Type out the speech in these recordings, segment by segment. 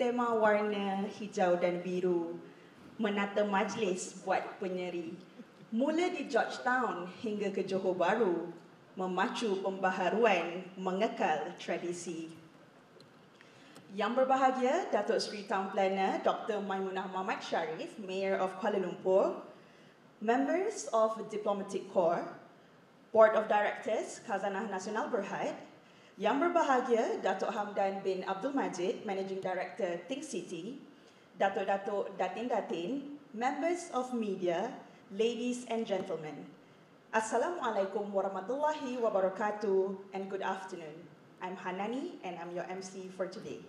tema warna hijau dan biru, menata majlis buat penyeri. Mula di Georgetown hingga ke Johor Bahru, memacu pembaharuan mengekal tradisi. Yang berbahagia, Datuk Seri Town Planner Dr. Maimunah Muhammad Sharif, Mayor of Kuala Lumpur, members of Diplomatic Corps, Board of Directors Khazanah Nasional Berhad, yang berbahagia Datuk Hamdan bin Abdul Majid, Managing Director Think City, Datuk-Datuk Datin-Datin, members of media, ladies and gentlemen. Assalamualaikum warahmatullahi wabarakatuh and good afternoon. I'm Hanani and I'm your MC for today.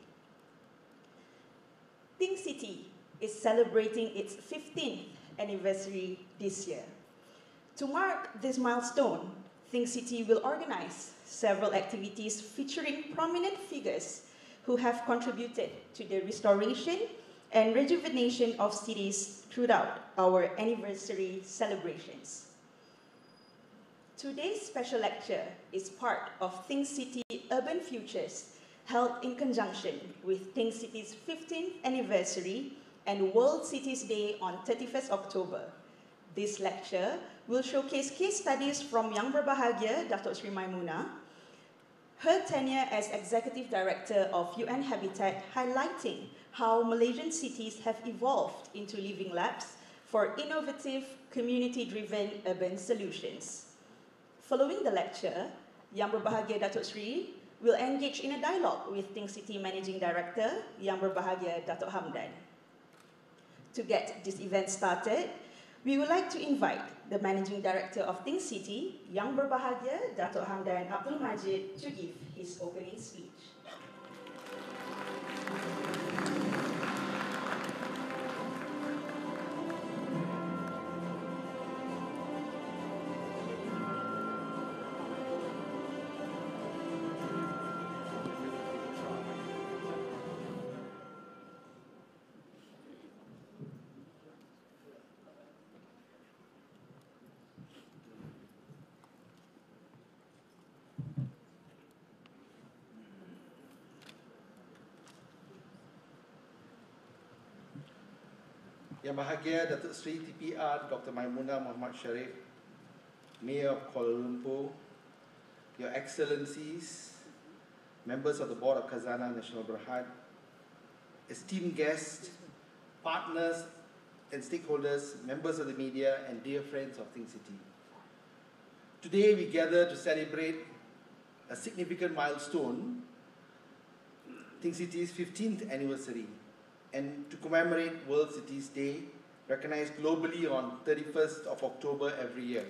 Think City is celebrating its 15th anniversary this year. To mark this milestone, Think City will organize several activities featuring prominent figures who have contributed to the restoration and rejuvenation of cities throughout our anniversary celebrations. Today's special lecture is part of Think City Urban Futures, held in conjunction with Think City's 15th anniversary and World Cities Day on 31st October. This lecture will showcase case studies from Yang Berbahagia, Datuk Seri Maimunah, her tenure as Executive Director of UN Habitat, highlighting how Malaysian cities have evolved into living labs for innovative, community-driven urban solutions. Following the lecture, Yang Berbahagia Datuk Seri will engage in a dialogue with Think City Managing Director, Yang Berbahagia Datuk Hamdan. To get this event started, we would like to invite the Managing Director of Think City, Yang Berbahagia Datuk Hamdan Abdul Majid, to give his opening speech. Yang Bahagia Datuk Seri TPR Dr. Maimunah Muhammad Sharif, Mayor of Kuala Lumpur, Your Excellencies, members of the Board of Khazanah Nasional Berhad, esteemed guests, partners and stakeholders, members of the media, and dear friends of Think City. Today we gather to celebrate a significant milestone, Think City's 15th anniversary, and to commemorate World Cities Day, recognized globally on 31st of October every year.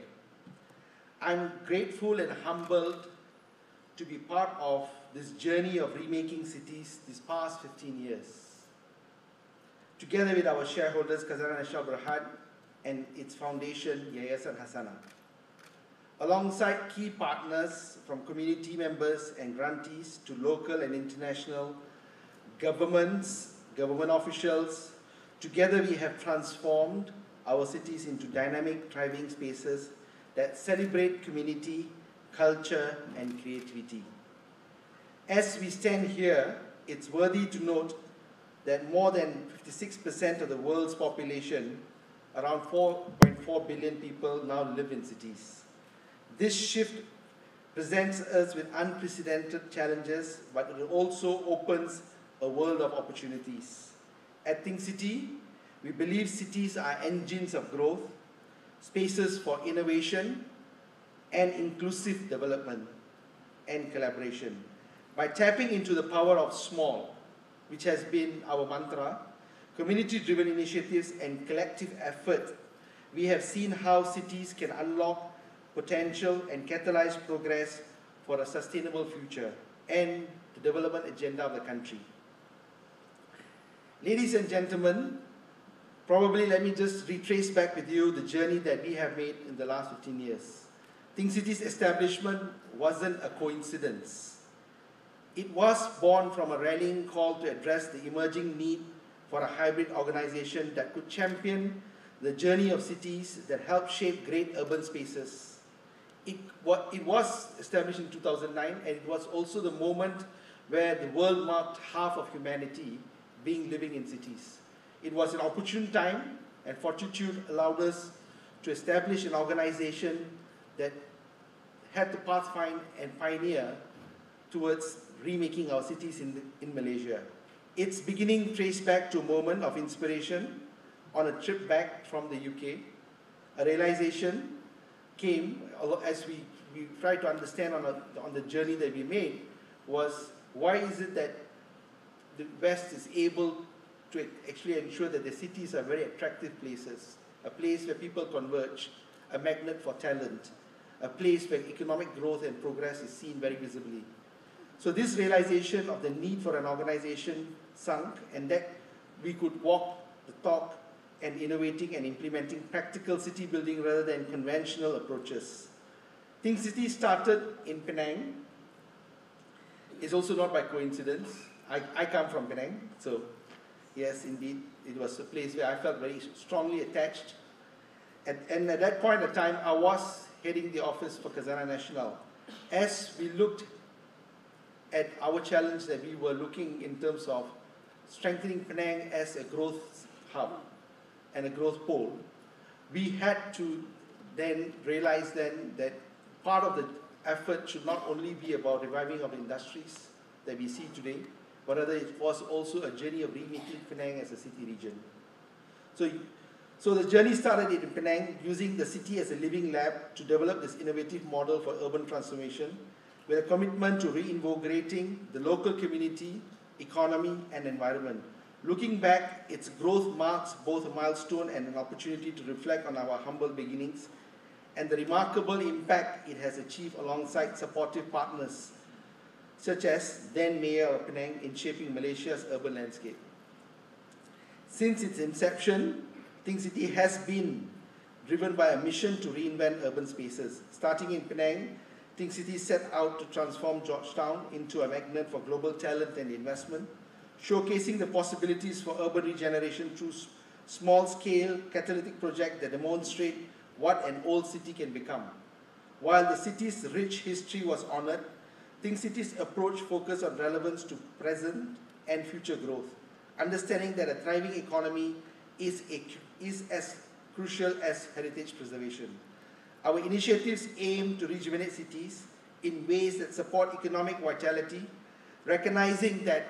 I'm grateful and humbled to be part of this journey of remaking cities these past 15 years. Together with our shareholders, Khazanah Nasional Berhad, and its foundation, Yayasan Hasanah. Alongside key partners from community members and grantees to local and international governments, government officials, together we have transformed our cities into dynamic, thriving spaces that celebrate community, culture, and creativity. As we stand here, it's worthy to note that more than 56% of the world's population, around 4.4 billion people, now live in cities. This shift presents us with unprecedented challenges, but it also opens a world of opportunities. At Think City, we believe cities are engines of growth, spaces for innovation, and inclusive development and collaboration. By tapping into the power of small, which has been our mantra, community-driven initiatives and collective effort, we have seen how cities can unlock potential and catalyze progress for a sustainable future and the development agenda of the country. Ladies and gentlemen, probably let me just retrace back with you the journey that we have made in the last 15 years. Think City's establishment wasn't a coincidence. It was born from a rallying call to address the emerging need for a hybrid organization that could champion the journey of cities that help shape great urban spaces. It was established in 2009, and it was also the moment where the world marked half of humanity living in cities. It was an opportune time, and fortitude allowed us to establish an organization that had to pathfind and pioneer towards remaking our cities in Malaysia. Its beginning traced back to a moment of inspiration on a trip back from the UK. A realization came as we tried to understand on the journey that we made, was why is it that the West is able to actually ensure that the cities are very attractive places, a place where people converge, a magnet for talent, a place where economic growth and progress is seen very visibly. So this realization of the need for an organization sunk, and that we could walk the talk and innovating and implementing practical city building rather than conventional approaches. Think City started in Penang. It's also not by coincidence. I come from Penang, so yes, indeed, it was a place where I felt very strongly attached. And at that point in time, I was heading the office for Khazanah Nasional. As we looked at our challenge that we were looking in terms of strengthening Penang as a growth hub and a growth pole, we had to then realize then that part of the effort should not only be about reviving of industries that we see today, but rather it was also a journey of remaking Penang as a city region. So the journey started in Penang, using the city as a living lab to develop this innovative model for urban transformation, with a commitment to reinvigorating the local community, economy, and environment. Looking back, its growth marks both a milestone and an opportunity to reflect on our humble beginnings and the remarkable impact it has achieved alongside supportive partners, such as then Mayor of Penang, in shaping Malaysia's urban landscape. Since its inception, Think City has been driven by a mission to reinvent urban spaces. Starting in Penang, Think City set out to transform Georgetown into a magnet for global talent and investment, showcasing the possibilities for urban regeneration through small-scale catalytic projects that demonstrate what an old city can become. While the city's rich history was honored, Think City's approach focused on relevance to present and future growth, understanding that a thriving economy is as crucial as heritage preservation. Our initiatives aim to rejuvenate cities in ways that support economic vitality, recognizing that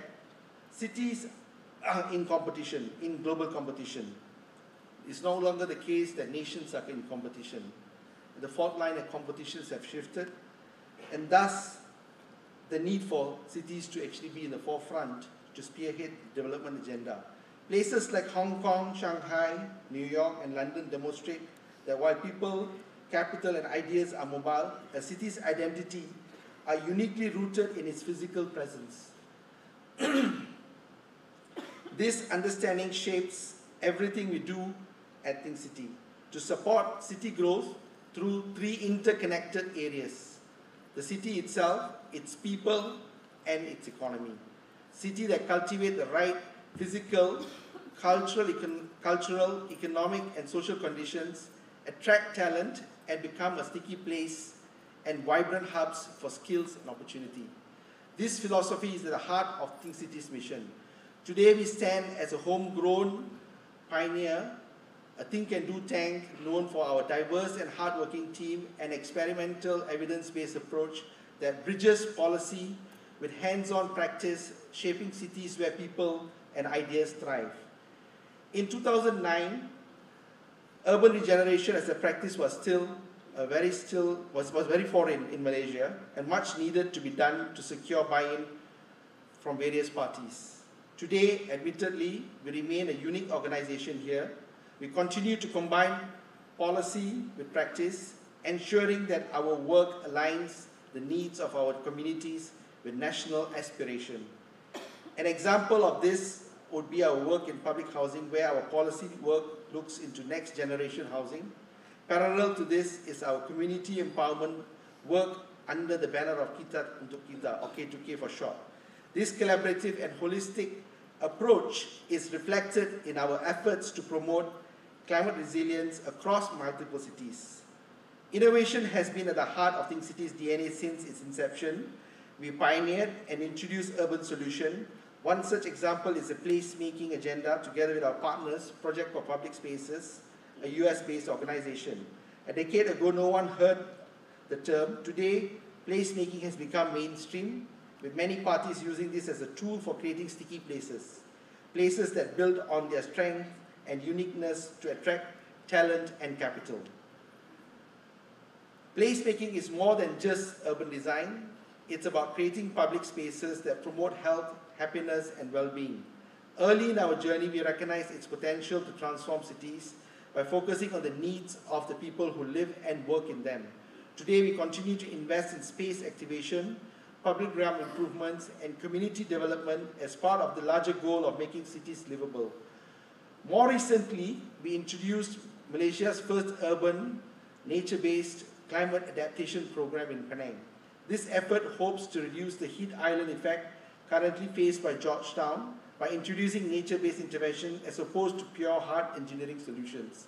cities are in competition, in global competition. It's no longer the case that nations are in competition. The fault line of competitions have shifted, and thus the need for cities to actually be in the forefront to spearhead the development agenda. Places like Hong Kong, Shanghai, New York, and London demonstrate that while people, capital, and ideas are mobile, a city's identity are uniquely rooted in its physical presence. This understanding shapes everything we do at Think City to support city growth through three interconnected areas: the city itself, its people, and its economy. City that cultivate the right physical, cultural, economic, and social conditions, attract talent, and become a sticky place and vibrant hubs for skills and opportunity. This philosophy is at the heart of Think City's mission. Today we stand as a homegrown pioneer, a think-and-do tank known for our diverse and hardworking team and experimental evidence-based approach that bridges policy with hands-on practice, shaping cities where people and ideas thrive. In 2009, urban regeneration as a practice was very foreign in Malaysia, and much needed to be done to secure buy-in from various parties. Today, admittedly, we remain a unique organization here. We continue to combine policy with practice, ensuring that our work aligns the needs of our communities with national aspiration. An example of this would be our work in public housing, where our policy work looks into next generation housing. Parallel to this is our community empowerment work under the banner of Kita Untuk Kita, or K2K for short. This collaborative and holistic approach is reflected in our efforts to promote climate resilience across multiple cities. Innovation has been at the heart of Think City's DNA since its inception. We pioneered and introduced urban solutions One such example is the placemaking agenda together with our partners, Project for Public Spaces, a US-based organization. A decade ago, no one heard the term. Today, placemaking has become mainstream, with many parties using this as a tool for creating sticky places, places that build on their strength and uniqueness to attract talent and capital. Placemaking is more than just urban design. It's about creating public spaces that promote health, happiness, and well-being. Early in our journey, we recognized its potential to transform cities by focusing on the needs of the people who live and work in them. Today, we continue to invest in space activation, public realm improvements, and community development as part of the larger goal of making cities livable. More recently, we introduced Malaysia's first urban, nature-based climate adaptation program in Penang. This effort hopes to reduce the heat island effect currently faced by Georgetown by introducing nature-based intervention as opposed to pure hard engineering solutions.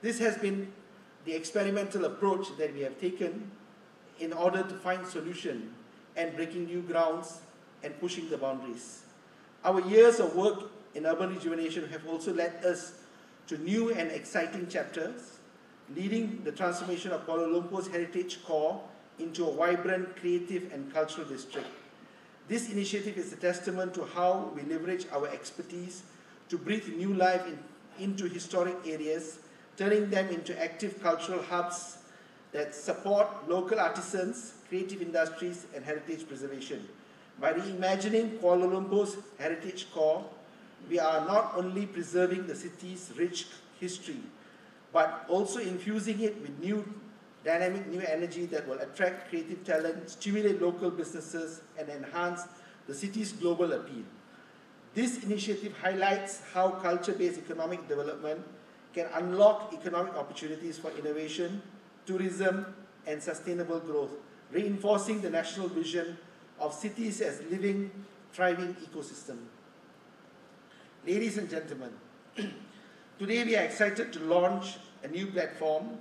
This has been the experimental approach that we have taken in order to find solution and breaking new grounds and pushing the boundaries. Our years of work in urban rejuvenation have also led us to new and exciting chapters, leading the transformation of Kuala Lumpur's heritage core into a vibrant, creative, and cultural district. This initiative is a testament to how we leverage our expertise to breathe new life into historic areas, turning them into active cultural hubs that support local artisans, creative industries, and heritage preservation. By reimagining Kuala Lumpur's heritage core, we are not only preserving the city's rich history, but also infusing it with new dynamic, new energy that will attract creative talent, stimulate local businesses, and enhance the city's global appeal. This initiative highlights how culture-based economic development can unlock economic opportunities for innovation, tourism, and sustainable growth, reinforcing the national vision of cities as living, thriving ecosystem. Ladies and gentlemen, today we are excited to launch a new platform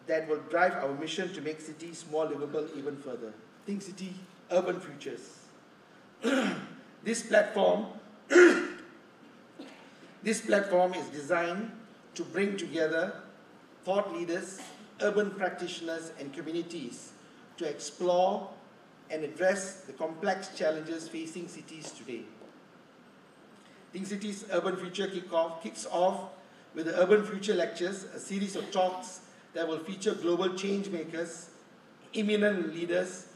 that will drive our mission to make cities more livable even further. Think City Urban Futures. This platform is designed to bring together thought leaders, urban practitioners, and communities to explore and address the complex challenges facing cities today. Think City's Urban Future kicks off with the Urban Future Lectures, a series of talks that will feature global change makers, eminent leaders,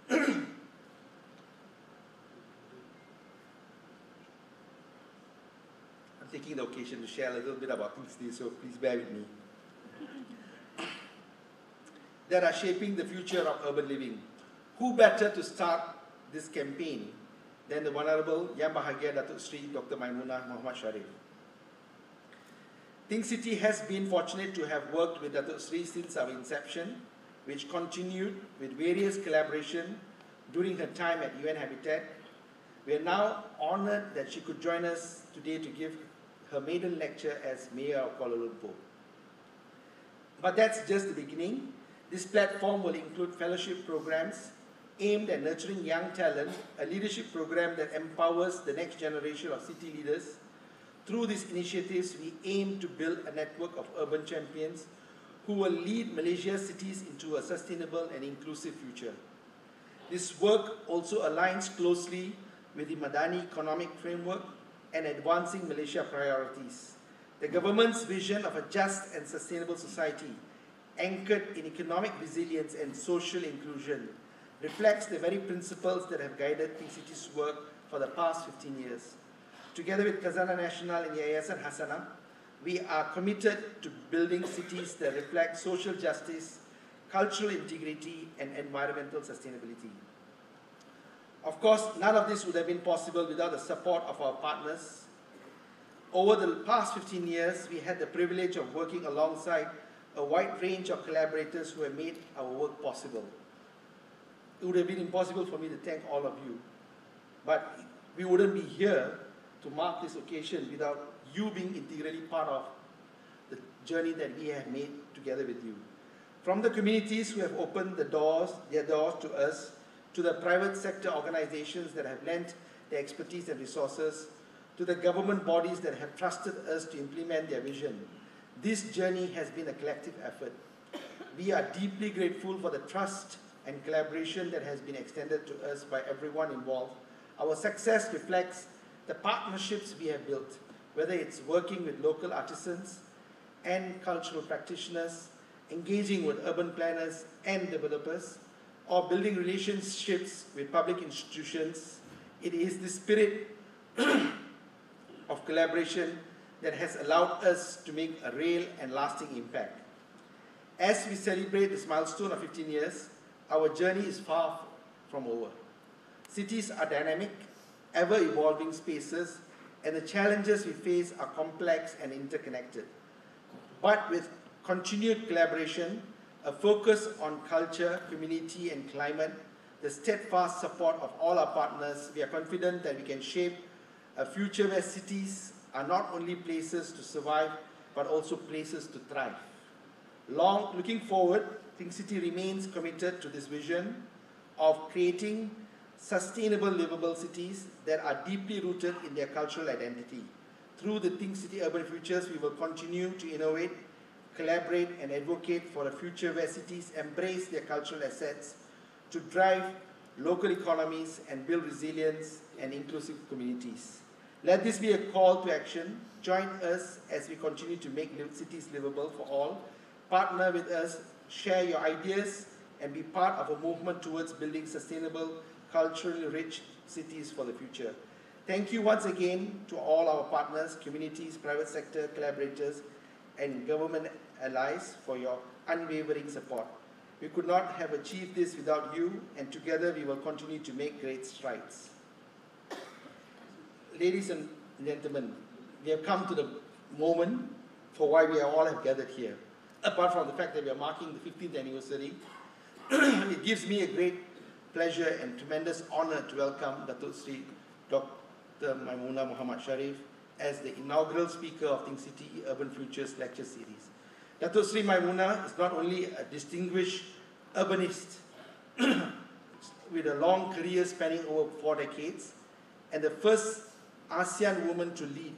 I'm taking the occasion to share a little bit about Think City, so please bear with me, that are shaping the future of urban living. Who better to start this campaign than the Honorable Yang Bahagia Datuk Sri Dr. Maimunah Muhammad Sharif. Think City has been fortunate to have worked with Datuk Sri since our inception, which continued with various collaboration during her time at UN Habitat. We are now honored that she could join us today to give her maiden lecture as Mayor of Kuala Lumpur. But that's just the beginning. This platform will include fellowship programs aimed at nurturing young talent, a leadership program that empowers the next generation of city leaders. Through these initiatives, we aim to build a network of urban champions who will lead Malaysia's cities into a sustainable and inclusive future. This work also aligns closely with the Madani economic framework and advancing Malaysia priorities. The government's vision of a just and sustainable society anchored in economic resilience and social inclusion reflects the very principles that have guided Think City's work for the past 15 years. Together with Khazanah Nasional and Yayasan Hasanah, we are committed to building cities that reflect social justice, cultural integrity, and environmental sustainability. Of course, none of this would have been possible without the support of our partners. Over the past 15 years, we had the privilege of working alongside a wide range of collaborators who have made our work possible. It would have been impossible for me to thank all of you, but we wouldn't be here to mark this occasion without you being integrally part of the journey that we have made together with you. From the communities who have opened their doors to us, to the private sector organizations that have lent their expertise and resources, to the government bodies that have trusted us to implement their vision. This journey has been a collective effort. We are deeply grateful for the trust and collaboration that has been extended to us by everyone involved. Our success reflects the partnerships we have built, whether it's working with local artisans and cultural practitioners, engaging with urban planners and developers, or building relationships with public institutions. It is the spirit of collaboration that has allowed us to make a real and lasting impact. As we celebrate this milestone of 15 years, our journey is far from over. Cities are dynamic, ever-evolving spaces, and the challenges we face are complex and interconnected. But with continued collaboration, a focus on culture, community, and climate, the steadfast support of all our partners, we are confident that we can shape a future where cities are not only places to survive, but also places to thrive. Looking forward, Think City remains committed to this vision of creating sustainable, livable cities that are deeply rooted in their cultural identity. Through the Think City Urban Futures, we will continue to innovate, collaborate, and advocate for a future where cities embrace their cultural assets to drive local economies and build resilience and inclusive communities. Let this be a call to action. Join us as we continue to make cities livable for all. Partner with us, share your ideas, and be part of a movement towards building sustainable, culturally rich cities for the future. Thank you once again to all our partners, communities, private sector collaborators, and government allies for your unwavering support. We could not have achieved this without you, and together we will continue to make great strides. Ladies and gentlemen, we have come to the moment for why we all have gathered here. Apart from the fact that we are marking the 15th anniversary, it gives me a great pleasure and tremendous honor to welcome Datuk Sri Dr. Maimuna Muhammad Sharif as the inaugural speaker of Think City Urban Futures Lecture Series. Datuk Sri Maimuna is not only a distinguished urbanist with a long career spanning over 4 decades, and the first ASEAN woman to lead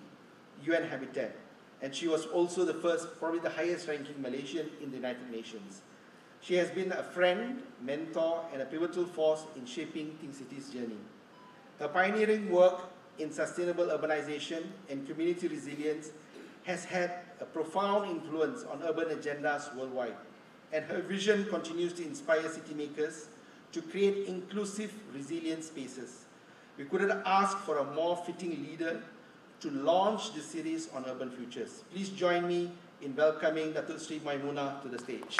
UN Habitat, and she was also the first, probably the highest ranking Malaysian in the United Nations. She has been a friend, mentor, and a pivotal force in shaping Think City's journey. Her pioneering work in sustainable urbanization and community resilience has had a profound influence on urban agendas worldwide, and her vision continues to inspire city makers to create inclusive, resilient spaces. We couldn't ask for a more fitting leader to launch this series on urban futures. Please join me in welcoming Datuk Sri Maimuna to the stage.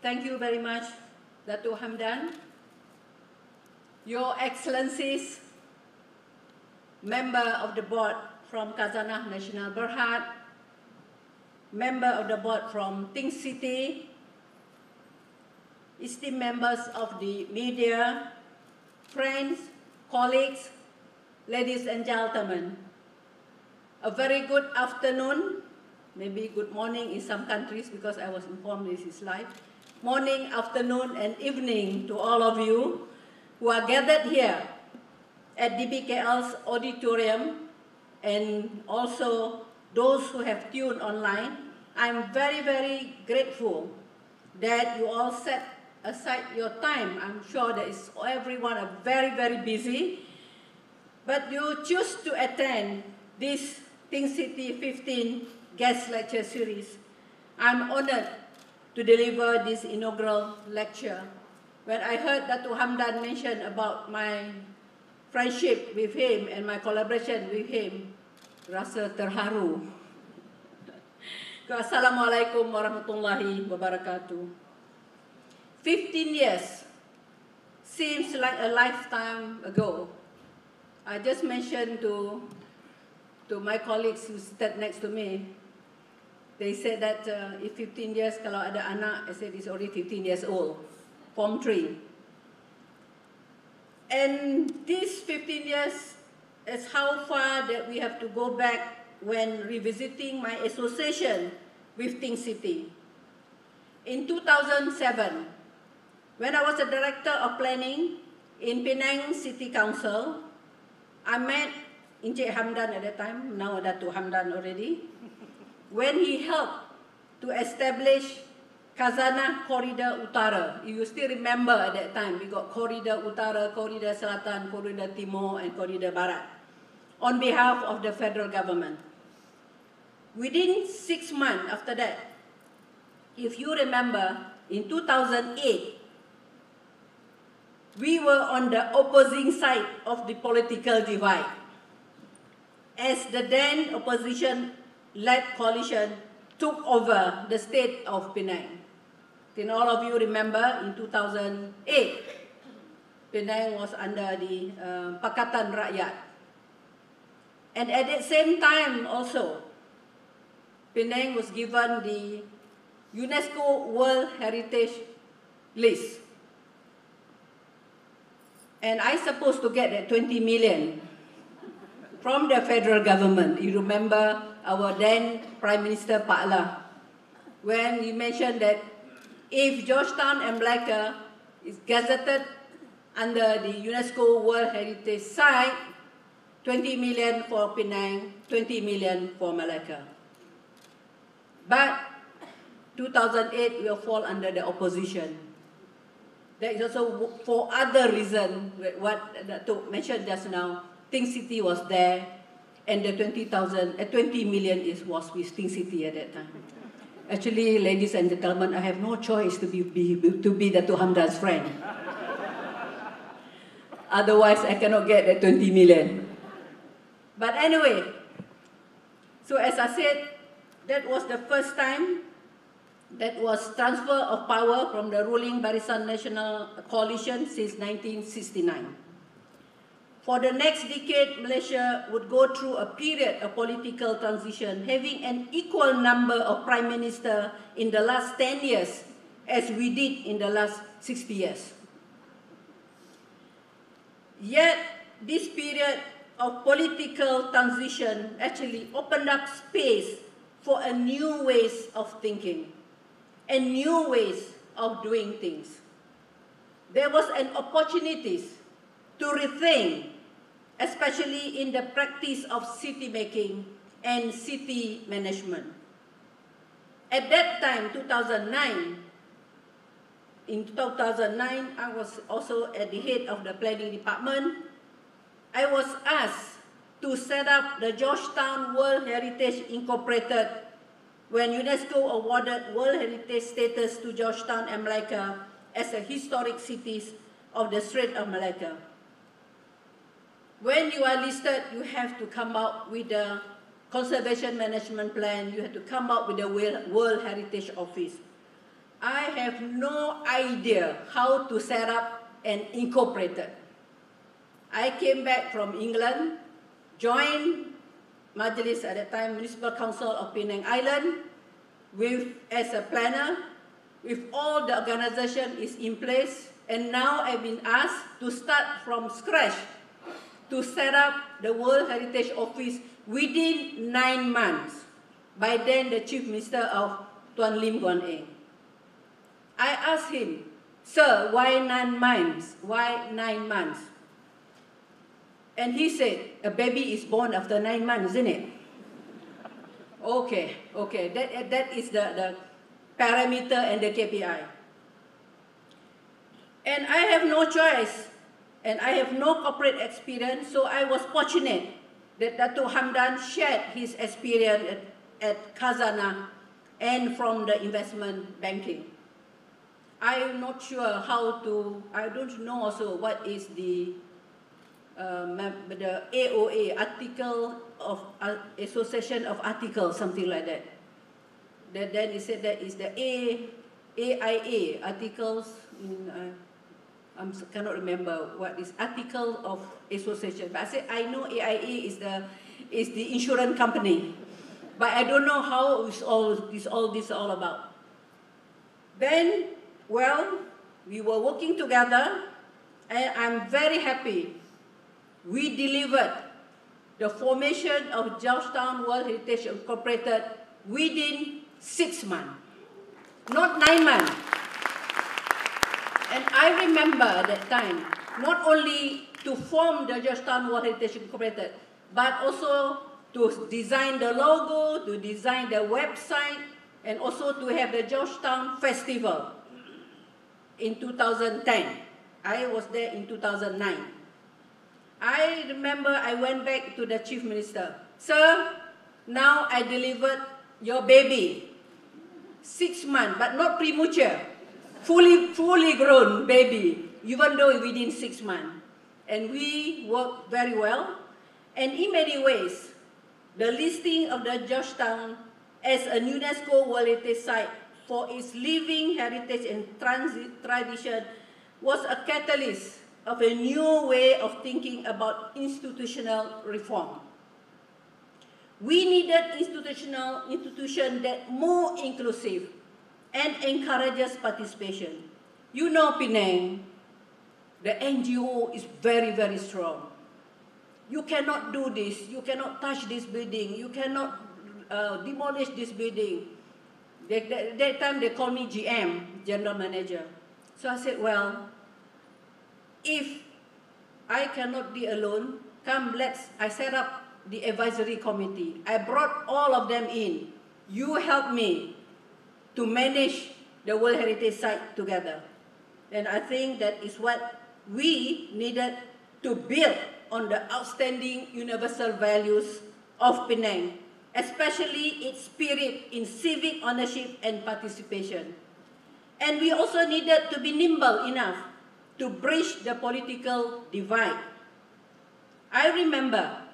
Thank you very much, Datuk Hamdan. Your Excellencies, Member of the Board from Khazanah Nasional Berhad, Member of the Board from Think City, esteemed members of the media, friends, colleagues, ladies and gentlemen, a very good afternoon, maybe good morning in some countries because I was informed this is live. Morning, afternoon, and evening to all of you who are gathered here at DBKL's Auditorium, and also those who have tuned online. I'm very, very grateful that you all set aside your time. I'm sure that everyone are very, very busy, but you choose to attend this Think City 15 guest lecture series. I'm honored to deliver this inaugural lecture. When I heard Datuk Hamdan mention about my friendship with him and my collaboration with him, rasa terharu. Assalamualaikum warahmatullahi wabarakatuh. 15 years seems like a lifetime ago. I just mentioned to my colleagues who sat next to me, they said that if 15 years, kalau ada anak, I said it's already 15 years old, Form 3. And these 15 years is how far that we have to go back when revisiting my association with Think City. In 2007, when I was a director of planning in Penang City Council, I met Encik Hamdan at that time, now Datuk Hamdan already, when he helped to establish Khazanah Corridor Utara. You still remember at that time, we got Corridor Utara, Corridor Selatan, Corridor Timur, and Corridor Barat, on behalf of the federal government. Within 6 months after that, if you remember, in 2008, we were on the opposing side of the political divide, as the then opposition-led coalition took over the state of Penang. Then all of you remember, in 2008, Penang was under the Pakatan Rakyat. And at the same time also, Penang was given the UNESCO World Heritage List. And I supposed to get that 20 million from the federal government. You remember our then Prime Minister Pak La, when he mentioned that if Georgetown and Malacca is gazetted under the UNESCO World Heritage Site, 20 million for Penang, 20 million for Malacca. But 2008 will fall under the opposition. That is also for other reasons, what Datuk mentioned just now. Think City was there, and the 20 million was with Think City at that time. Actually, ladies and gentlemen, I have no choice to be Datuk Hamdan's friend. Otherwise, I cannot get that 20 million. But anyway, so as I said, that was the first time that was transfer of power from the ruling Barisan Nasional Coalition since 1969. For the next decade, Malaysia would go through a period of political transition, having an equal number of prime minister in the last 10 years as we did in the last 60 years. Yet, this period of political transition actually opened up space for a new ways of thinking and new ways of doing things. There was an opportunity to rethink, especially in the practice of city making and city management. At that time, 2009, in 2009, I was also at the head of the planning department. I was asked to set up the Georgetown World Heritage Incorporated when UNESCO awarded World Heritage status to Georgetown and Malacca as a historic cities of the Strait of Malacca. When you are listed, you have to come up with a conservation management plan, you have to come up with a World Heritage Office. I have no idea how to set up and incorporate it. I came back from England, joined Majlis at that time, Municipal Council of Penang Island, as a planner, with all the organization is in place, and now I've been asked to start from scratch to set up the World Heritage Office within 9 months. By then, the Chief Minister of Tuan Lim Guan Eng. I asked him, "Sir, why 9 months? Why 9 months?" And he said, "A baby is born after 9 months, isn't it?" Okay, that is the parameter and the KPI. And I have no choice, and I have no corporate experience, so I was fortunate that Datuk Hamdan shared his experience at Khazanah and from the investment banking. I'm not sure how to, I don't know also what is the AOA, Article of Association of Articles, something like that. Then he said that is the AIA, Articles, I cannot remember what is Article of Association. But I said, I know AIA is the insurance company. But I don't know how is all this all about. Then, well, we were working together, and I'm very happy. We delivered the formation of Georgetown World Heritage Incorporated within 6 months, not 9 months. And I remember that time, not only to form the Georgetown World Heritage Incorporated, but also to design the logo, to design the website, and also to have the Georgetown Festival in 2010. I was there in 2009. I remember I went back to the Chief Minister. Sir, now I delivered your baby. 6 months, but not premature. Fully grown baby, even though within 6 months. And we worked very well. And in many ways, the listing of the Georgetown as a UNESCO World Heritage Site for its living heritage and tradition was a catalyst of a new way of thinking about institutional reform. We needed institution that more inclusive and encourages participation. You know Penang, the NGO is very, very strong. You cannot do this, you cannot touch this building, you cannot demolish this building. That time they called me GM, General Manager. So I said, well, if I cannot be alone, I set up the advisory committee. I brought all of them in. You help me to manage the World Heritage Site together. And I think that is what we needed to build on the outstanding universal values of Penang, especially its spirit in civic ownership and participation. And we also needed to be nimble enough to bridge the political divide. I remember,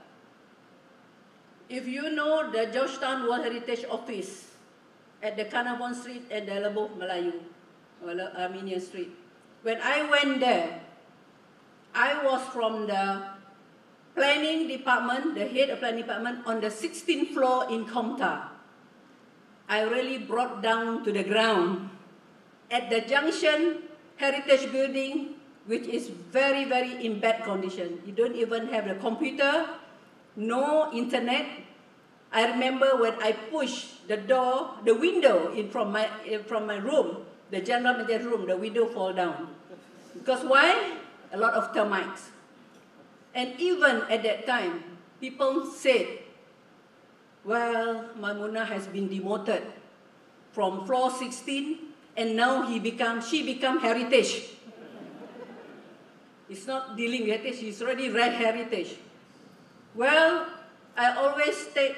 if you know the Georgetown World Heritage Office at the Kanawon Street and the Lebuh Melayu, or Armenian Street, when I went there, I was from the planning department, the head of planning department, on the 16th floor in Komta. I really brought down to the ground at the Junction Heritage Building, which is very, very in bad condition. You don't even have a computer, no internet. I remember when I pushed the door, the window from my room, the general manager room, the window fall down. Because why? A lot of termites. And even at that time, people said, well, Maimuna has been demoted from floor 16, and now she become heritage. It's not dealing with heritage, she's already red heritage. Well, I always take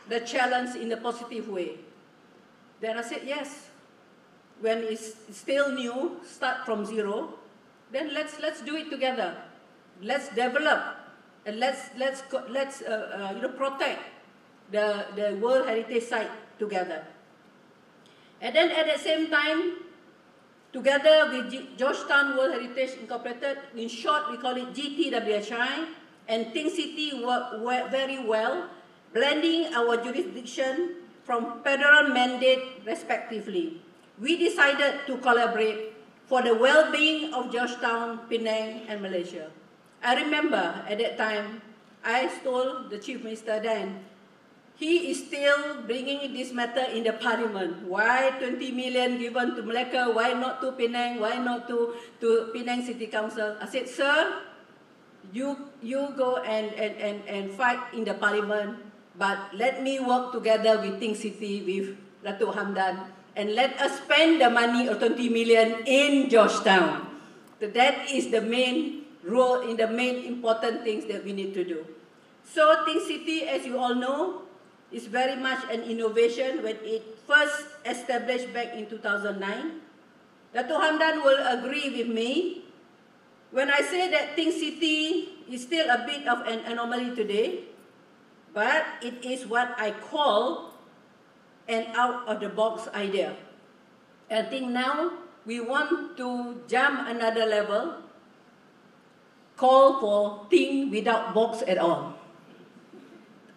the challenge in a positive way. Then I said, yes, when it's still new, start from zero, then let's do it together. Let's develop and let's protect the World Heritage Site together. And then at the same time, together with Georgetown World Heritage Incorporated, in short we call it GTWHI, and Think City work very well, blending our jurisdiction from federal mandate respectively. We decided to collaborate for the well-being of Georgetown, Penang, and Malaysia. I remember at that time, I told the Chief Minister then, he is still bringing this matter in the Parliament. Why 20 million given to Malacca? Why not to Penang? Why not to Penang City Council? I said, sir, you go and fight in the Parliament, but let me work together with Think City, with Datuk Hamdan, and let us spend the money of 20 million in Georgetown. So that is the main role, in the main important things that we need to do. So Think City, as you all know, is very much an innovation when it first established back in 2009. Dato' Hamdan will agree with me when I say that Think City is still a bit of an anomaly today, but it is what I call an out-of-the-box idea. I think now we want to jump another level, call for think without box at all.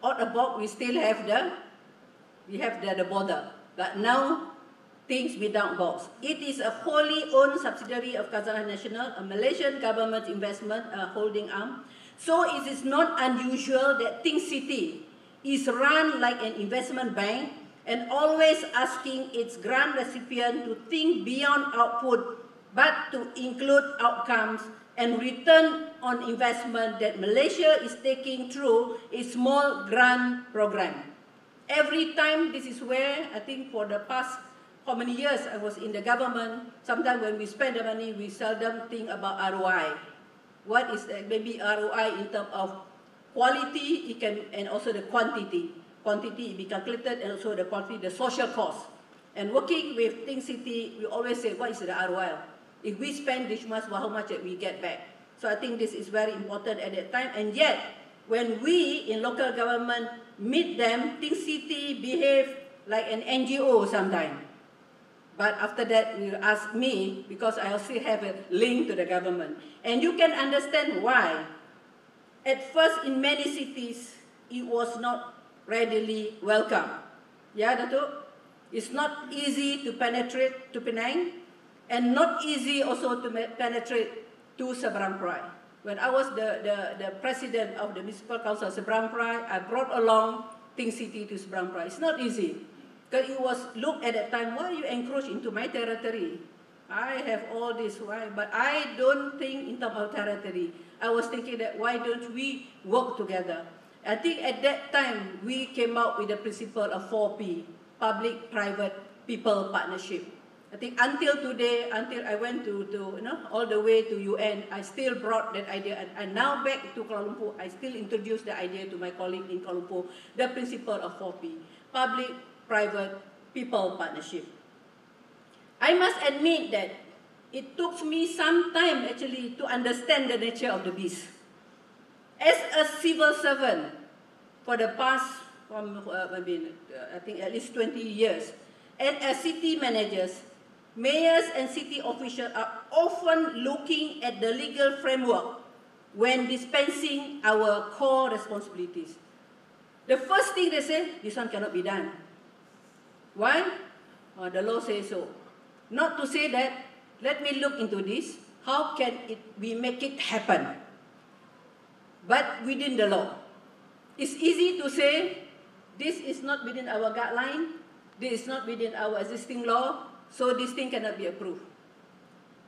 Out of box, we still have the border, but now things without box. It is a wholly owned subsidiary of Khazanah Nasional, a Malaysian government investment holding arm. So it is not unusual that Think City is run like an investment bank and always asking its grant recipient to think beyond output, but to include outcomes and return on investment that Malaysia is taking through a small grant program. Every time, this is where, I think for the past, how many years I was in the government, sometimes when we spend the money, we seldom think about ROI. What is maybe ROI in terms of quality, and also the quantity. Quantity be calculated, and also the quantity, the social cost. And working with Think City, we always say, what is the ROI? If we spend this much, well, how much that we get back? So I think this is very important at that time. And yet, when we in local government meet them, Think City behave like an NGO sometimes. But after that, you ask me, because I also have a link to the government. And you can understand why. At first, in many cities, it was not readily welcome. Yeah, Datuk? It's not easy to penetrate to Penang, and not easy also to penetrate to Seberang Perai. When I was the president of the Municipal Council of Seberang Perai, I brought along Think City to Seberang Perai. It's not easy, because it was looked at that time, why you encroach into my territory? I have all this, why? But I don't think in terms of territory. I was thinking that why don't we work together? I think at that time, we came out with the principle of 4P, public, private, people partnership. I think until today, until I went to all the way to UN, I still brought that idea. And now back to Kuala Lumpur, I still introduce the idea to my colleague in Kuala Lumpur, the principle of 4P, public, private, people partnership. I must admit that it took me some time actually to understand the nature of the beast. As a civil servant for the past, I think at least 20 years, and as city managers, mayors and city officials are often looking at the legal framework when dispensing our core responsibilities. The first thing they say, this one cannot be done. Why? The law says so. Not to say that, let me look into this, how can we make it happen? But within the law. It's easy to say, this is not within our guideline, this is not within our existing law, so this thing cannot be approved.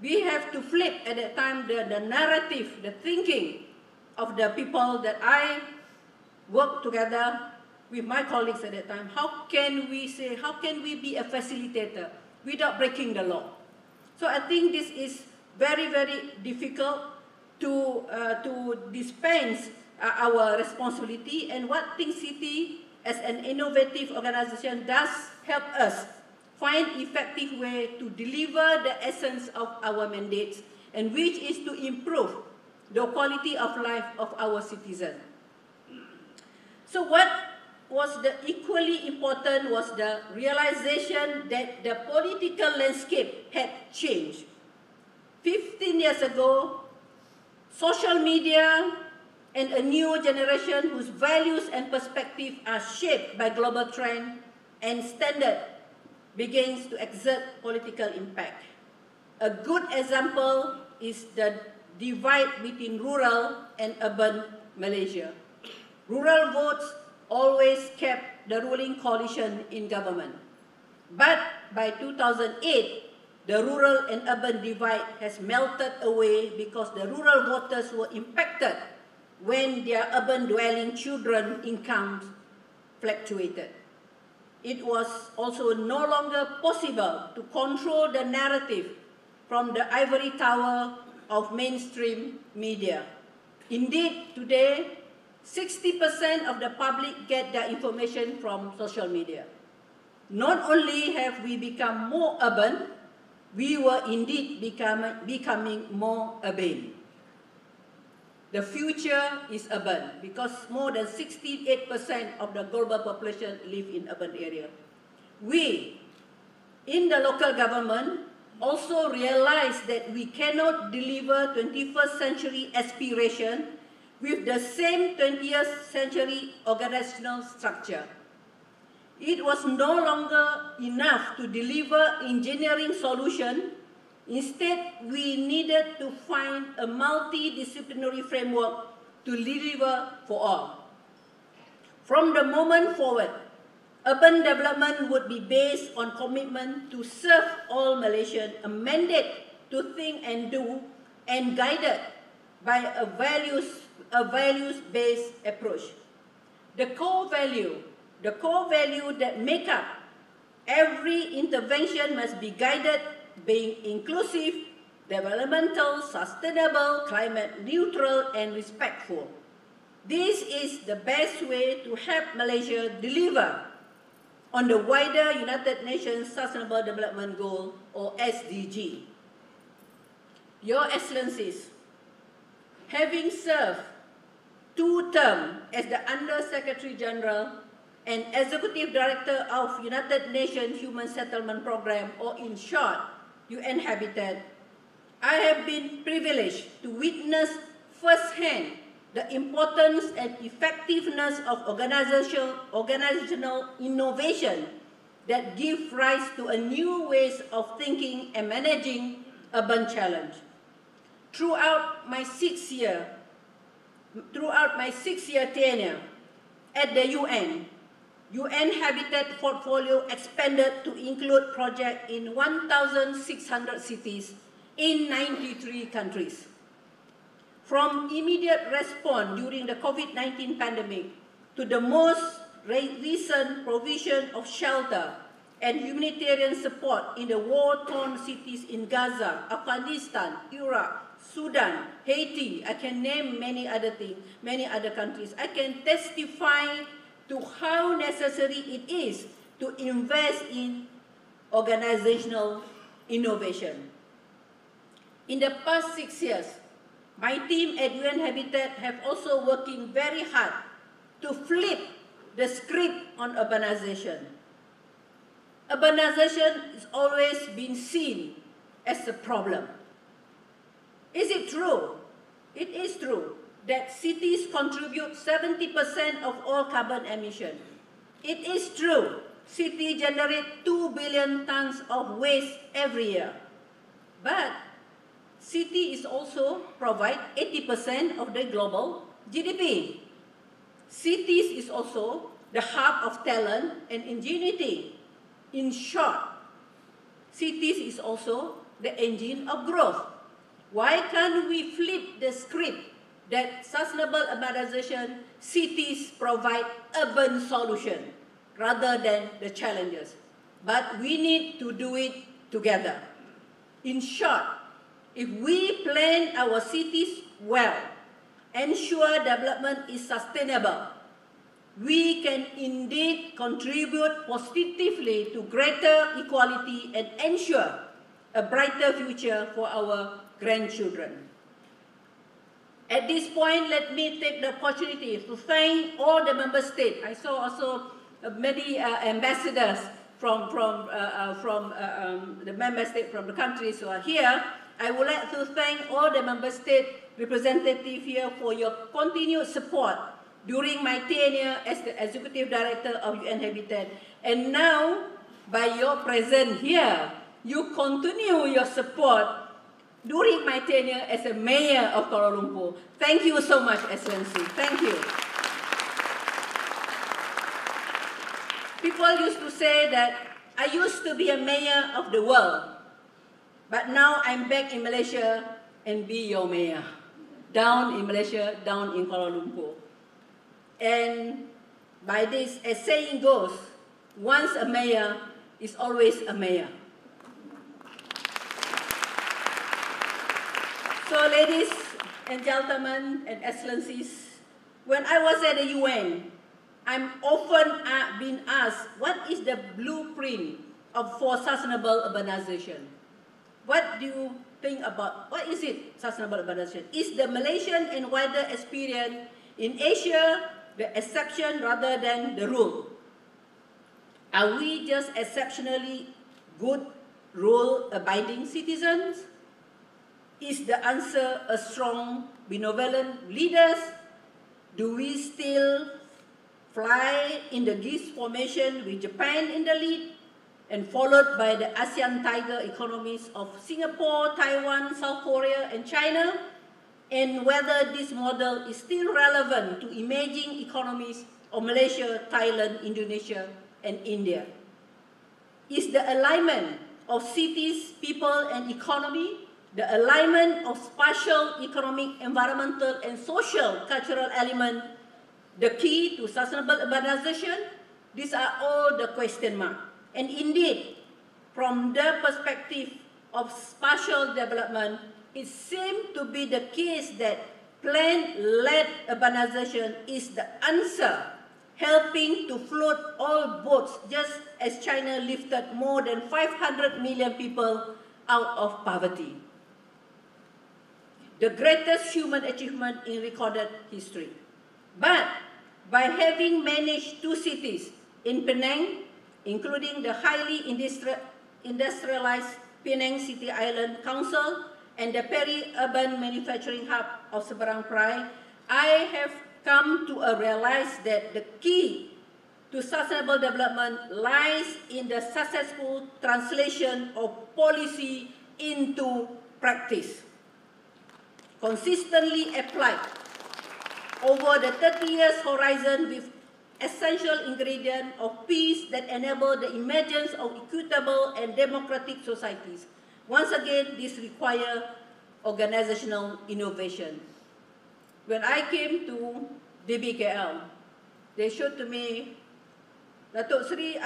We have to flip at that time the narrative, the thinking of the people that I work together with my colleagues at that time. How can we say, how can we be a facilitator without breaking the law? So I think this is very, very difficult to dispense our responsibility, and what Think City as an innovative organization does help us find effective way to deliver the essence of our mandates, and which is to improve the quality of life of our citizens. So what was the equally important was the realization that the political landscape had changed. 15 years ago, social media and a new generation whose values and perspectives are shaped by global trend and standard begins to exert political impact. A good example is the divide between rural and urban Malaysia. Rural votes always kept the ruling coalition in government. But by 2008, the rural and urban divide has melted away because the rural voters were impacted when their urban dwelling children incomes fluctuated. It was also no longer possible to control the narrative from the ivory tower of mainstream media. Indeed, today, 60% of the public get their information from social media. Not only have we become more urban, we were indeed becoming more urbane. The future is urban because more than 68% of the global population live in urban area. We, in the local government, also realize that we cannot deliver 21st century aspiration with the same 20th century organizational structure. It was no longer enough to deliver engineering solution. Instead, we needed to find a multidisciplinary framework to deliver for all. From the moment forward, urban development would be based on commitment to serve all Malaysians, a mandate to think and do, and guided by a values-based approach. The core value that make up every intervention must be guided being inclusive, developmental, sustainable, climate neutral, and respectful. This is the best way to help Malaysia deliver on the wider United Nations Sustainable Development Goal, or SDG. Your Excellencies, having served 2 terms as the Under-Secretary General and Executive Director of United Nations Human Settlement Program, or in short, UN Habitat, I have been privileged to witness firsthand the importance and effectiveness of organizational innovation that give rise to a new ways of thinking and managing urban challenge. Throughout my 6-year tenure at the UN Habitat portfolio expanded to include projects in 1,600 cities in 93 countries. From immediate response during the COVID-19 pandemic to the most recent provision of shelter and humanitarian support in the war-torn cities in Gaza, Afghanistan, Iraq, Sudan, Haiti, I can name many other countries. I can testify to how necessary it is to invest in organizational innovation. In the past 6 years, my team at UN Habitat have also working very hard to flip the script on urbanization. Urbanization has always been seen as a problem. Is it true? It is true that cities contribute 70% of all carbon emission. It is true cities generate 2 billion tons of waste every year. But cities also provide 80% of the global GDP. Cities is also the hub of talent and ingenuity. In short, cities is also the engine of growth. Why can't we flip the script that sustainable urbanization cities provide urban solution rather than the challenges? But we need to do it together. In short, if we plan our cities well, ensure development is sustainable, we can indeed contribute positively to greater equality and ensure a brighter future for our grandchildren. At this point, let me take the opportunity to thank all the member states. I saw also many ambassadors from the member states, from the countries who are here. I would like to thank all the member state representatives here for your continued support during my tenure as the Executive Director of UN Habitat. And now, by your presence here, you continue your support during my tenure as a Mayor of Kuala Lumpur. Thank you so much, Excellency. Thank you. People used to say that I used to be a mayor of the world, but now I'm back in Malaysia and be your mayor. Down in Malaysia, down in Kuala Lumpur. And by this, as saying goes, once a mayor is always a mayor. So ladies and gentlemen and excellencies, When I was at the UN, I'm often being asked, what is the blueprint for sustainable urbanization? What do you think about, what is it, sustainable urbanization? Is the Malaysian and wider experience in Asia the exception rather than the rule? Are we just exceptionally good rule-abiding citizens? Is the answer a strong, benevolent leaders? Do we still fly in the GIS formation with Japan in the lead and followed by the ASEAN tiger economies of Singapore, Taiwan, South Korea, and China? And whether this model is still relevant to emerging economies of Malaysia, Thailand, Indonesia, and India? Is the alignment of cities, people, and economy, the alignment of spatial, economic, environmental, and social cultural element the key to sustainable urbanization? These are all the question marks. And indeed, from the perspective of spatial development, it seems to be the case that plan-led urbanization is the answer, helping to float all boats, just as China lifted more than 500 million people out of poverty. The greatest human achievement in recorded history. But by having managed 2 cities in Penang, including the highly industrialized Penang City Island Council and the peri-urban manufacturing hub of Seberang Perai, I have come to realize that the key to sustainable development lies in the successful translation of policy into practice, consistently applied over the 30 years horizon with essential ingredient of peace that enable the emergence of equitable and democratic societies. Once again, this requires organizational innovation. When I came to DBKL, they showed to me, Datuk Sri,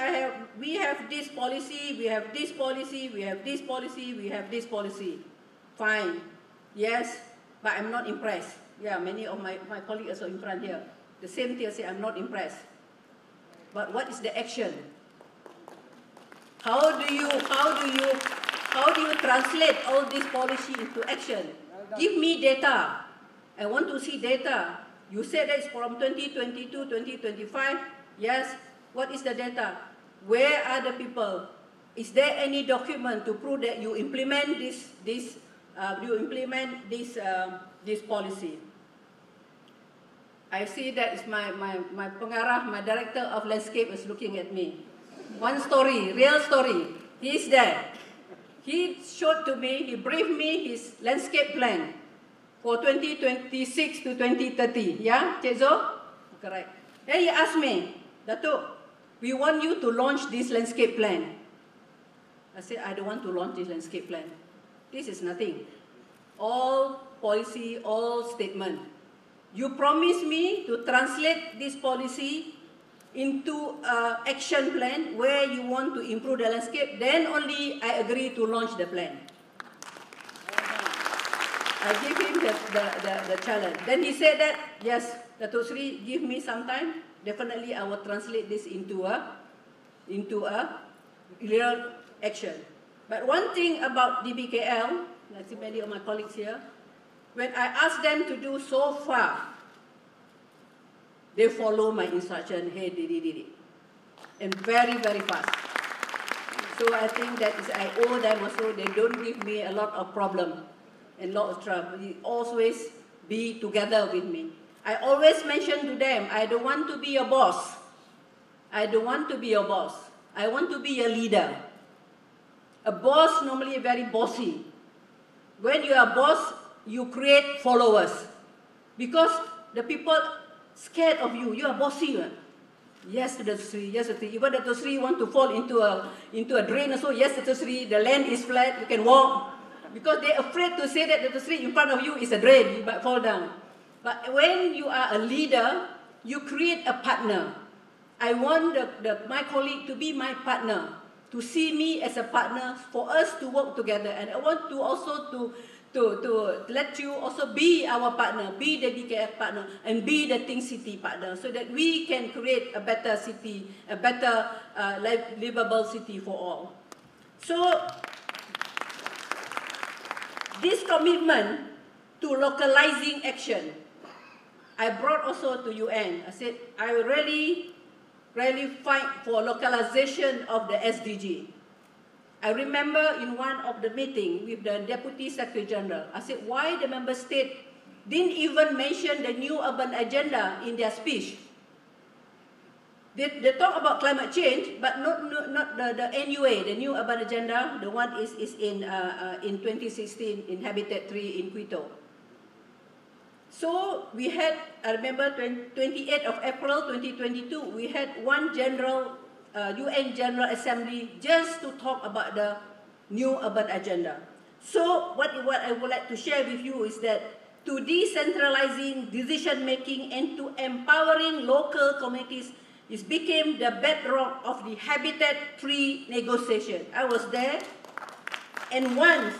we have this policy, we have this policy, we have this policy, we have this policy. Fine, yes, but I'm not impressed. Yeah, many of my colleagues are in front here. The same thing, I say, I'm not impressed. But what is the action? How do you translate all this policy into action? Give me data. I want to see data. You said that it's from 2022, 2025. Yes. What is the data? Where are the people? Is there any document to prove that you implement this policy? I see that is my pengarah, my director of landscape is looking at me. One story, real story. He's there. He showed to me, he briefed me his landscape plan for 2026 to 2030. Yeah, Cik Zo? Correct. Then he asked me, Datuk, we want you to launch this landscape plan. I said, I don't want to launch this landscape plan. This is nothing. All policy, all statement. You promise me to translate this policy into an action plan where you want to improve the landscape, then only I agree to launch the plan. I give him the challenge. Then he said that, yes, Datuk Sri, give me some time. Definitely I will translate this into a real action. But one thing about DBKL, I see many of my colleagues here, when I ask them to do so far, they follow my instruction, hey, did. And very, very fast. So I think that is, I owe them also, they don't give me a lot of problem and a lot of trouble. They always be together with me. I always mention to them, I don't want to be your boss. I don't want to be your boss. I want to be a leader. A boss normally very bossy. When you are a boss, you create followers. Because the people scared of you. You are bossy. Yes, Datuk Sri. Yes, Datuk Sri. Even Datuk Sri want to fall into a drain also. Yes, Datuk Sri. The land is flat. You can walk. Because they are afraid to say that Datuk Sri in front of you is a drain. You might fall down. But when you are a leader, you create a partner. I want my colleague to be my partner, to see me as a partner, for us to work together. And I want to also to let you also be our partner, be the DBKL partner, and be the Think City partner, so that we can create a better city, a better livable city for all. So this commitment to localizing action, I brought also to UN. I said, I really fight for localization of the SDG. I remember in one of the meetings with the Deputy Secretary General, I said, why the member state didn't even mention the new urban agenda in their speech? They talk about climate change, but not the NUA, the new urban agenda. The one is in 2016 in Habitat 3 in Quito. So we had, I remember 28th of April 2022, we had one UN General Assembly just to talk about the new urban agenda. So what I would like to share with you is that to decentralizing decision-making and to empowering local communities, it became the bedrock of the Habitat 3 negotiation. I was there, and once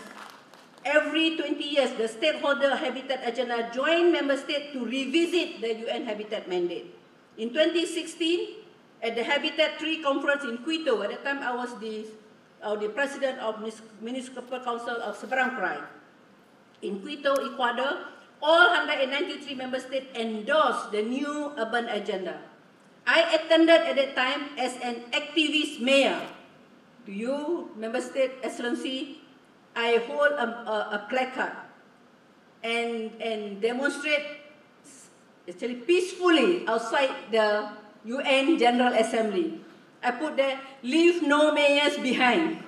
every 20 years, the stakeholder habitat agenda joined member states to revisit the UN Habitat mandate. In 2016, at the Habitat 3 conference in Quito, at that time I was the president of Municipal Council of Seberang Perai. In Quito, Ecuador, all 193 member states endorsed the new urban agenda. I attended at that time as an activist mayor. To you, member state, Excellency, I hold a placard and demonstrate actually peacefully outside the UN General Assembly. I put there, leave no mayors behind.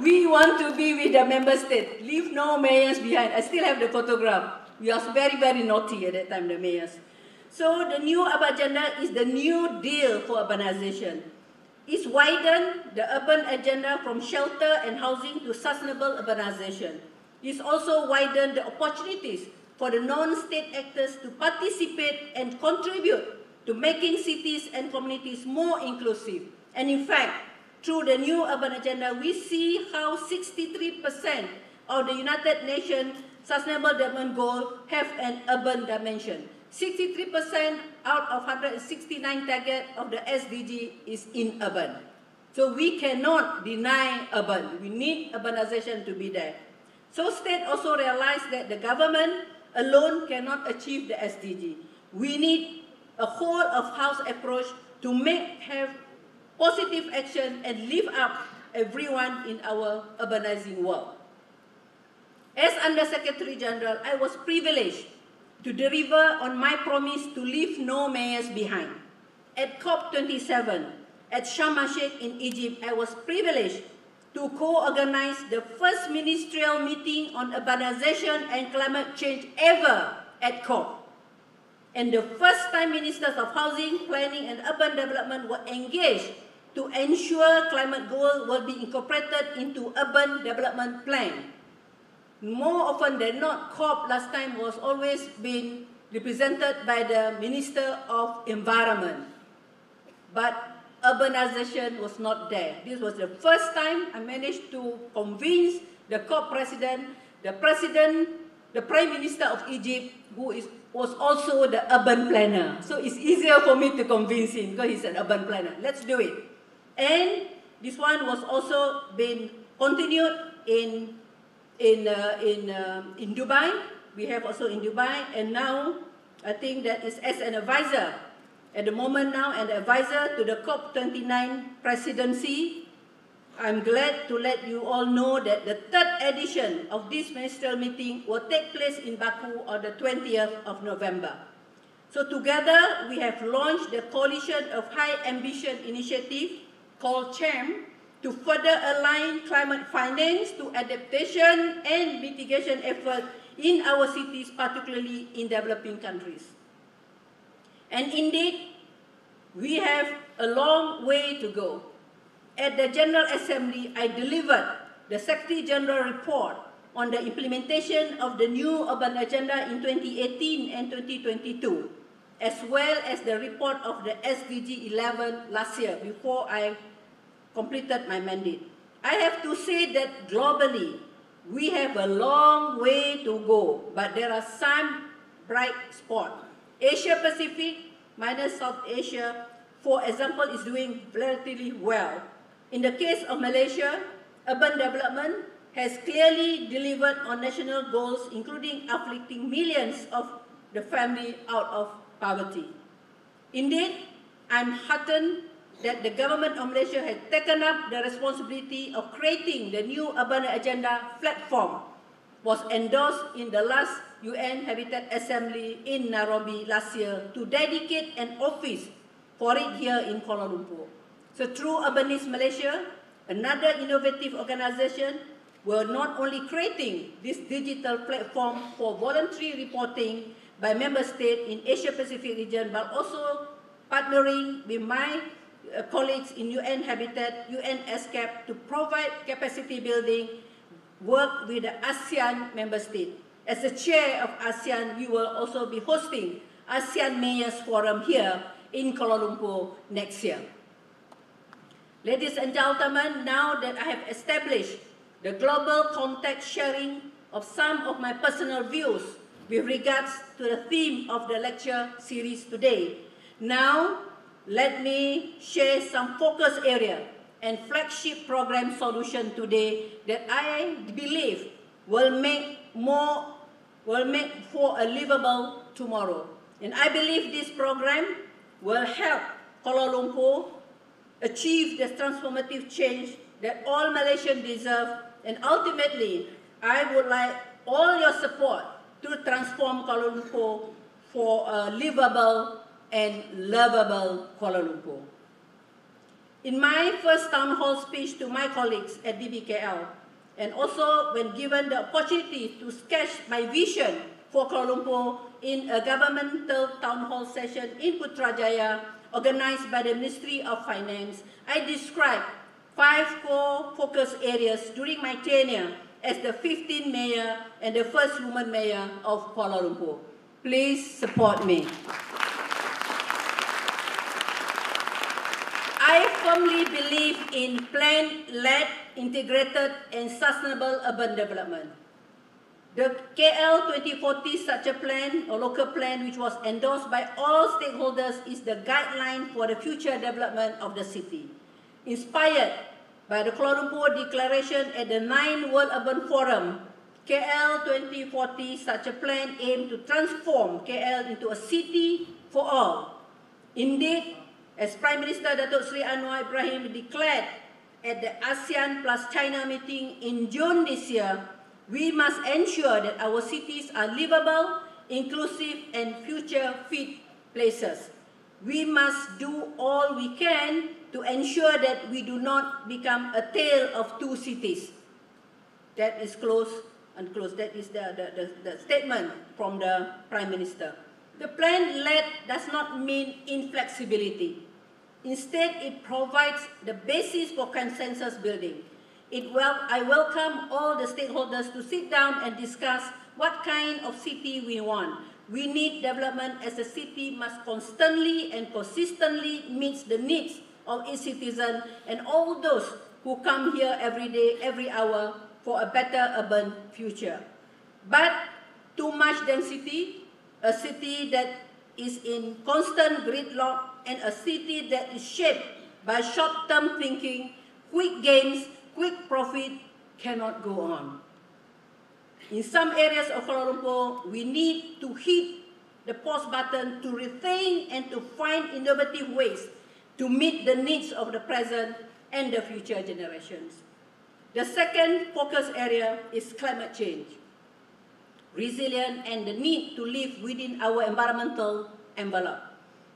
We want to be with the member state. Leave no mayors behind. I still have the photograph. We are very, very naughty at that time, the mayors. So the new urban agenda is the new deal for urbanization. It's widened the urban agenda from shelter and housing to sustainable urbanization. It's also widened the opportunities for the non-state actors to participate and contribute to making cities and communities more inclusive. And in fact, through the new urban agenda, we see how 63% of the United Nations Sustainable Development Goals have an urban dimension. 63% out of 169 targets of the SDG is in urban. So we cannot deny urban. We need urbanization to be there. So state also realized that the government alone cannot achieve the SDG. We need a whole of house approach to have positive action and lift up everyone in our urbanizing world. As Under Secretary General, I was privileged to deliver on my promise to leave no mayors behind. At COP27 at Sharm el-Sheikh in Egypt, I was privileged to co-organize the first ministerial meeting on urbanization and climate change ever at COP. And the first time ministers of housing, planning and urban development were engaged to ensure climate goals will be incorporated into urban development plan. More often than not, COP last time was always been represented by the Minister of Environment. But urbanization was not there. This was the first time I managed to convince the COP president, the Prime Minister of Egypt, who was also the urban planner. So it's easier for me to convince him because he's an urban planner. Let's do it. And this one was also been continued in Dubai. We have also in Dubai, and now I think that is as an advisor at the moment now, an advisor to the COP29 presidency. I'm glad to let you all know that the third edition of this ministerial meeting will take place in Baku on the 20th of November. So together we have launched the Coalition of High Ambition Initiative called CHAM, to further align climate finance to adaptation and mitigation efforts in our cities, particularly in developing countries. And indeed, we have a long way to go. At the General Assembly, I delivered the Secretary General report on the implementation of the new urban agenda in 2018 and 2022, as well as the report of the SDG 11 last year before I completed my mandate. I have to say that globally, we have a long way to go, but there are some bright spots. Asia Pacific minus South Asia, for example, is doing relatively well. In the case of Malaysia, urban development has clearly delivered on national goals, including uplifting millions of the family out of poverty. Indeed, I'm heartened that the government of Malaysia has taken up the responsibility of creating the new urban agenda platform, was endorsed in the last UN Habitat Assembly in Nairobi last year to dedicate an office for it here in Kuala Lumpur. So through Urbanist Malaysia, another innovative organization, we're not only creating this digital platform for voluntary reporting by member states in Asia Pacific region, but also partnering with my colleagues in UN Habitat, UN ESCAP to provide capacity building work with the ASEAN member states. As the chair of ASEAN, we will also be hosting ASEAN Mayors Forum here in Kuala Lumpur next year. Ladies and gentlemen, now that I have established the global context sharing of some of my personal views with regards to the theme of the lecture series today, now let me share some focus area and flagship program solution today that I believe will make for a livable tomorrow. And I believe this program will help Kuala Lumpur achieve the transformative change that all Malaysians deserve, and ultimately, I would like all your support to transform Kuala Lumpur for a livable and lovable Kuala Lumpur. In my first town hall speech to my colleagues at DBKL, and also when given the opportunity to sketch my vision for Kuala Lumpur in a governmental town hall session in Putrajaya organized by the Ministry of Finance, I described 5 core focus areas during my tenure as the 15th mayor and the first woman mayor of Kuala Lumpur. Please support me. I firmly believe in plan-led, integrated and sustainable urban development. The KL 2040 structure plan or local plan, which was endorsed by all stakeholders, is the guideline for the future development of the city. Inspired by the Kuala Lumpur Declaration at the 9th World Urban Forum, KL 2040 structure plan aimed to transform KL into a city for all. Indeed, as Prime Minister Datuk Seri Anwar Ibrahim declared at the ASEAN plus China meeting in June this year, we must ensure that our cities are livable, inclusive and future-fit places. We must do all we can to ensure that we do not become a tale of two cities. That is close and close. That is the statement from the Prime Minister. The plan-led does not mean inflexibility. Instead, it provides the basis for consensus building. I welcome all the stakeholders to sit down and discuss what kind of city we want. We need development as a city must constantly and consistently meet the needs of its citizens and all those who come here every day, every hour for a better urban future. But too much density, a city that is in constant gridlock, and a city that is shaped by short-term thinking, quick gains, quick profit cannot go on. In some areas of Kuala Lumpur, we need to hit the pause button to rethink and to find innovative ways to meet the needs of the present and the future generations. The second focus area is climate change, resilience, and the need to live within our environmental envelope.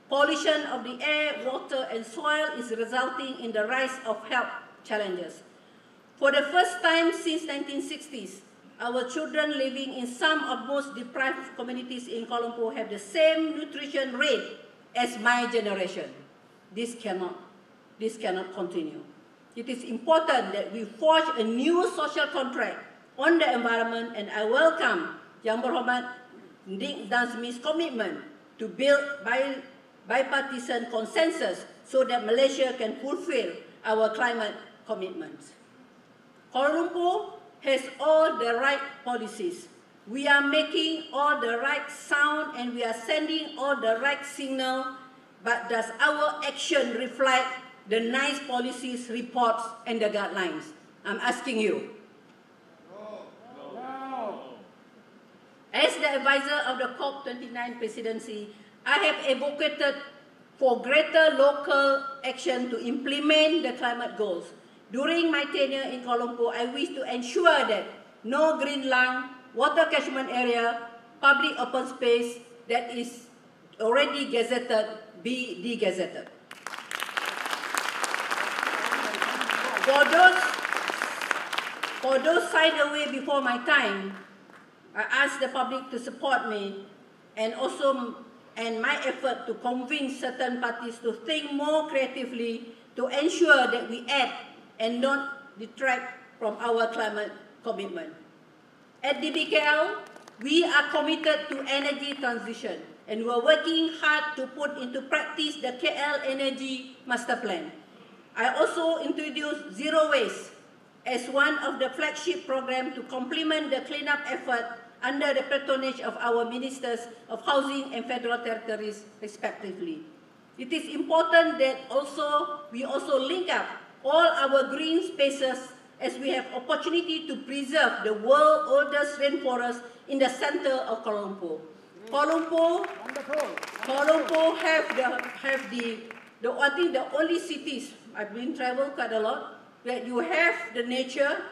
Pollution of the air, water, and soil is resulting in the rise of health challenges. For the first time since 1960s, our children living in some of most deprived communities in Kuala Lumpur have the same nutrition rate as my generation. This cannot continue. It is important that we forge a new social contract on the environment, and I welcome Yang Berhormat Dik Nazmi's commitment to build bipartisan consensus so that Malaysia can fulfill our climate commitments. Kuala Lumpur has all the right policies. We are making all the right sound and we are sending all the right signal, but does our action reflect the nice policies, reports, and the guidelines? I'm asking you. No. As the advisor of the COP29 presidency, I have advocated for greater local action to implement the climate goals. During my tenure in Kuala Lumpur, I wish to ensure that no green lung, water catchment area, public open space that is already gazetted be de-gazetted. For those signed away before my time, I ask the public to support me and my effort to convince certain parties to think more creatively to ensure that we act and not detract from our climate commitment. At DBKL, we are committed to energy transition and we are working hard to put into practice the KL Energy Master Plan. I also introduced Zero Waste as one of the flagship programs to complement the cleanup effort under the patronage of our Ministers of Housing and Federal Territories, respectively. It is important that we also link up all our green spaces as we have opportunity to preserve the world's oldest rainforest in the center of Kuala Lumpur. Kuala Lumpur have I think the only cities, I've been traveled quite a lot, that you have the nature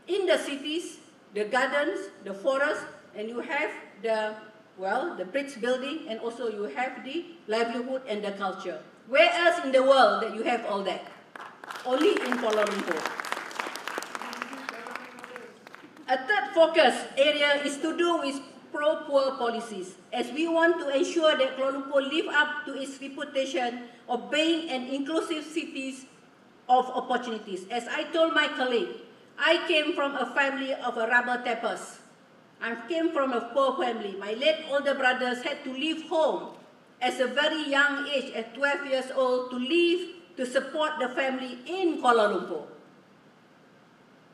in the cities, the gardens, the forest, and you have the bridge building, and also you have the livelihood and the culture. Where else in the world that you have all that? Only in Kuala Lumpur. A third focus area is to do with pro-poor policies, as we want to ensure that Kuala Lumpur live up to its reputation of being an inclusive city of opportunities. As I told my colleague, I came from a family of rubber tappers. I came from a poor family. My late older brothers had to leave home at a very young age, at 12 years old, to leave to support the family in Kuala Lumpur.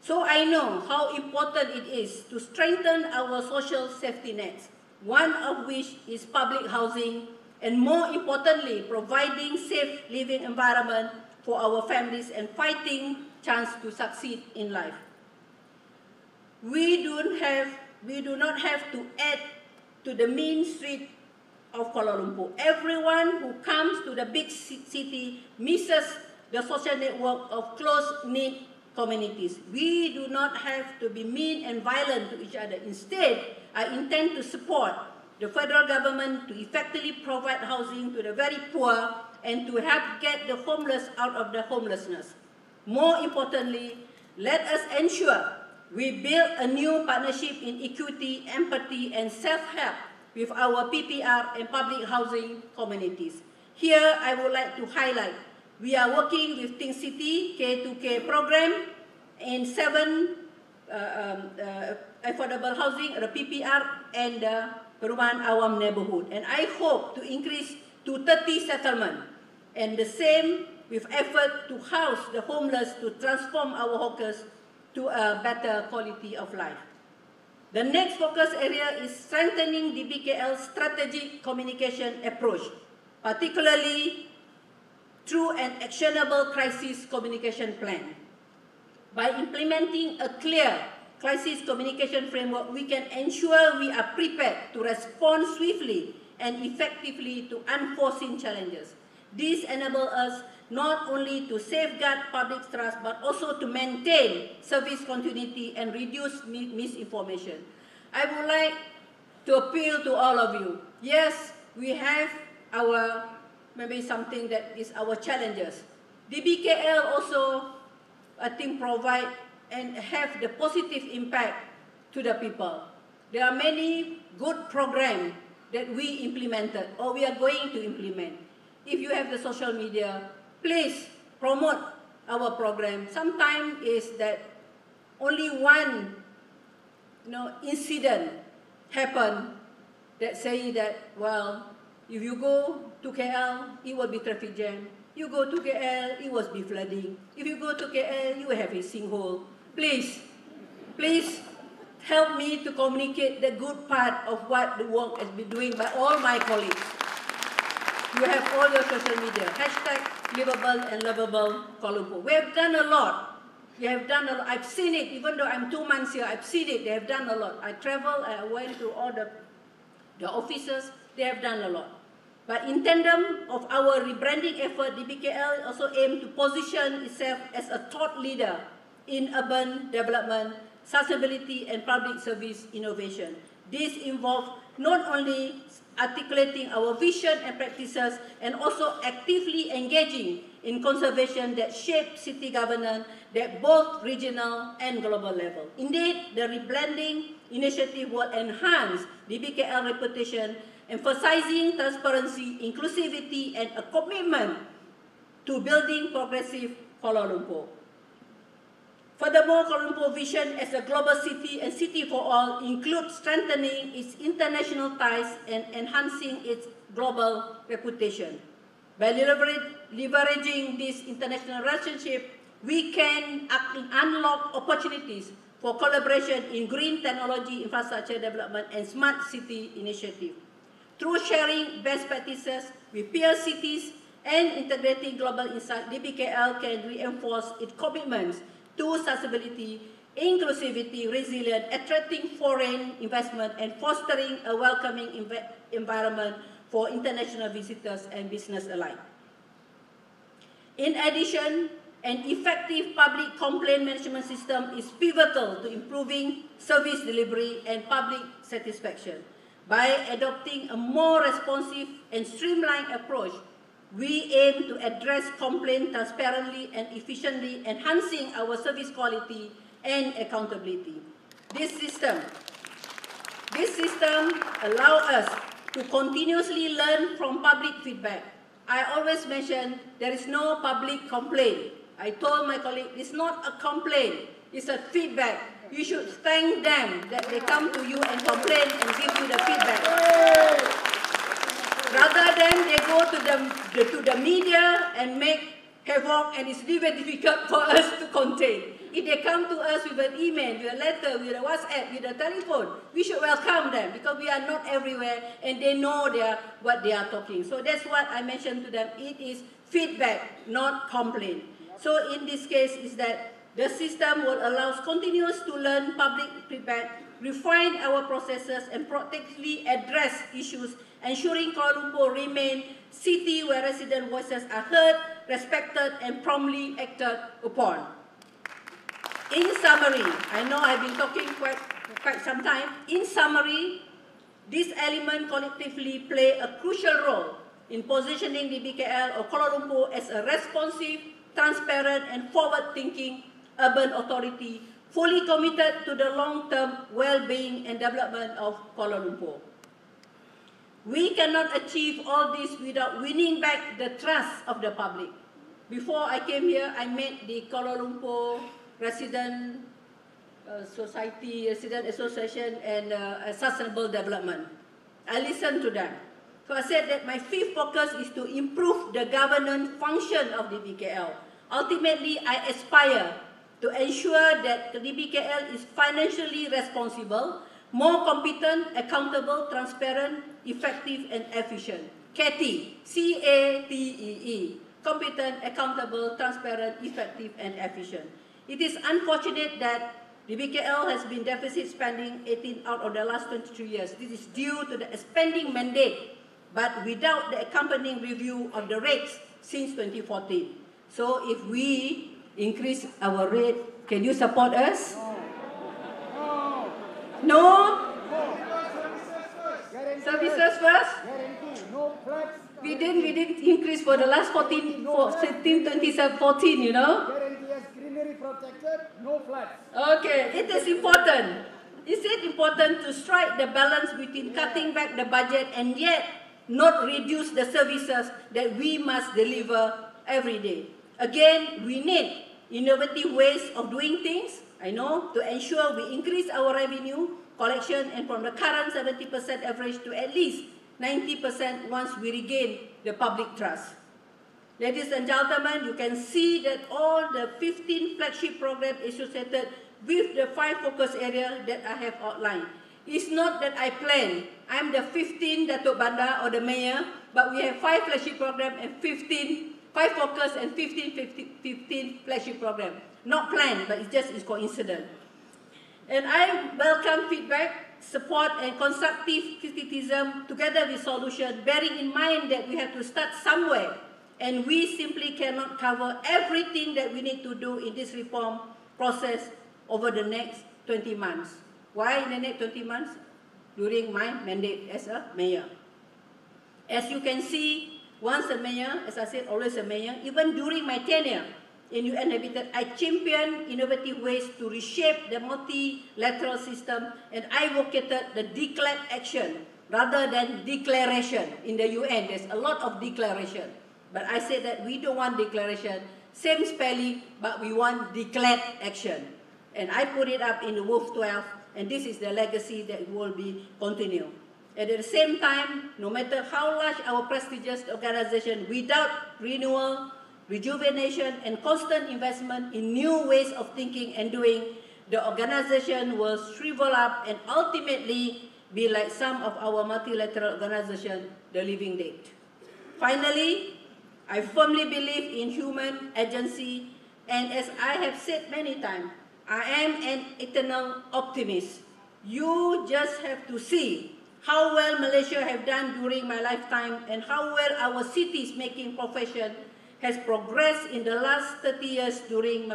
So I know how important it is to strengthen our social safety nets, one of which is public housing, and more importantly, providing safe living environment for our families and fighting chance to succeed in life. We do not have to add to the main street of Kuala Lumpur. Everyone who comes to the big city misses the social network of close-knit communities. We do not have to be mean and violent to each other. Instead, I intend to support the federal government to effectively provide housing to the very poor and to help get the homeless out of the homelessness. More importantly, let us ensure we build a new partnership in equity, empathy, and self-help with our PPR and public housing communities. Here, I would like to highlight, we are working with Think City K2K program in 7 affordable housing, the PPR, and the Perumahan Awam neighborhood. And I hope to increase to 30 settlements. And the same with effort to house the homeless, to transform our hawkers to a better quality of life. The next focus area is strengthening DBKL's strategic communication approach, particularly through an actionable crisis communication plan. By implementing a clear crisis communication framework, we can ensure we are prepared to respond swiftly and effectively to unforeseen challenges. This enables us not only to safeguard public trust, but also to maintain service continuity and reduce misinformation. I would like to appeal to all of you. Yes, we have our, maybe something that is our challenges. DBKL also, I think, provide and have the positive impact to the people. There are many good programs that we implemented or we are going to implement. If you have the social media, please promote our program. Sometimes is that only one incident happened that say that, well, if you go to KL, it will be traffic jam. You go to KL, it will be flooding. If you go to KL, you will have a sinkhole. Please, please help me to communicate the good part of what the work has been doing by all my colleagues. You have all your social media, #Liveable and Liveable Kuala Lumpur. We have done a lot. We have done a lot. I've seen it, even though I'm 2 months here, I've seen it. They have done a lot. I traveled, I went to all the offices. They have done a lot. But in tandem of our rebranding effort, DBKL also aimed to position itself as a thought leader in urban development, sustainability, and public service innovation. This involves not only articulating our vision and practices, and also actively engaging in conservation that shape city governance at both regional and global level. Indeed, the rebranding initiative will enhance DBKL reputation, emphasizing transparency, inclusivity, and a commitment to building progressive Kuala Lumpur. Furthermore, Kuala Lumpur vision as a global city and city for all includes strengthening its international ties and enhancing its global reputation. By leveraging this international relationship, we can unlock opportunities for collaboration in green technology, infrastructure development, and smart city initiative. Through sharing best practices with peer cities and integrating global insight, DBKL can reinforce its commitments to sustainability, inclusivity, resilience, attracting foreign investment, and fostering a welcoming environment for international visitors and business alike. In addition, an effective public complaint management system is pivotal to improving service delivery and public satisfaction. By adopting a more responsive and streamlined approach, we aim to address complaints transparently and efficiently, enhancing our service quality and accountability. This system allows us to continuously learn from public feedback. I always mention there is no public complaint. I told my colleague, it's not a complaint, it's a feedback. You should thank them that they come to you and complain and give you the feedback. Rather than they go to the media and make havoc, and it's very difficult for us to contain. If they come to us with an email, with a letter, with a WhatsApp, with a telephone, we should welcome them because we are not everywhere and they know what they are talking. So that's what I mentioned to them. It is feedback, not complaint. So in this case is that the system will allow us continuous to learn public feedback, refine our processes, and proactively address issues, ensuring Kuala Lumpur remain city where resident voices are heard, respected, and promptly acted upon. In summary, I know I've been talking quite some time. In summary, these elements collectively play a crucial role in positioning DBKL or Kuala Lumpur as a responsive, transparent, and forward-thinking urban authority, fully committed to the long-term well-being and development of Kuala Lumpur. We cannot achieve all this without winning back the trust of the public. Before I came here, I met the Kuala Lumpur Resident Society, Resident Association, and Sustainable Development. I listened to them. So I said that my fifth focus is to improve the governance function of DBKL. Ultimately, I aspire to ensure that the DBKL is financially responsible, more competent, accountable, transparent, effective, and efficient. CATEE, C-A-T-E-E, competent, accountable, transparent, effective, and efficient. It is unfortunate that DBKL has been deficit spending 18 out of the last 23 years. This is due to the spending mandate, but without the accompanying review of the rates since 2014. So if we increase our rate, can you support us? No? Services first? We didn't increase for the last 14, 2014, you know? Greenery protected, no floods. Okay, it is important. Is it important to strike the balance between cutting back the budget and yet not reduce the services that we must deliver every day? Again, we need innovative ways of doing things, I know, to ensure we increase our revenue collection and from the current 70% average to at least 90% once we regain the public trust. Ladies and gentlemen, you can see that all the 15 flagship programs associated with the 5 focus areas that I have outlined. It's not that I plan. I'm the 15th Datuk Bandar or the mayor, but we have 5 flagship programs and 5 focus and 15 flagship programs. Not planned, but it's coincidence. And I welcome feedback, support, and constructive criticism together with solution, bearing in mind that we have to start somewhere, and we simply cannot cover everything that we need to do in this reform process over the next 20 months. Why in the next 20 months? During my mandate as a mayor. As you can see, once a mayor, as I said, always a mayor, even during my tenure in UN Habitat, I championed innovative ways to reshape the multilateral system, and I advocated the declared action rather than declaration. In the UN, there's a lot of declaration. But I said that we don't want declaration, same spelling, but we want declared action. And I put it up in the Wolf 12, and this is the legacy that will be continued. At the same time, no matter how large our prestigious organization, without renewal, rejuvenation, and constant investment in new ways of thinking and doing, the organization will shrivel up and ultimately be like some of our multilateral organizations, the living dead. Finally, I firmly believe in human agency, and as I have said many times, I am an eternal optimist. You just have to see how well Malaysia have done during my lifetime and how well our cities making profession has progressed in the last 30 years during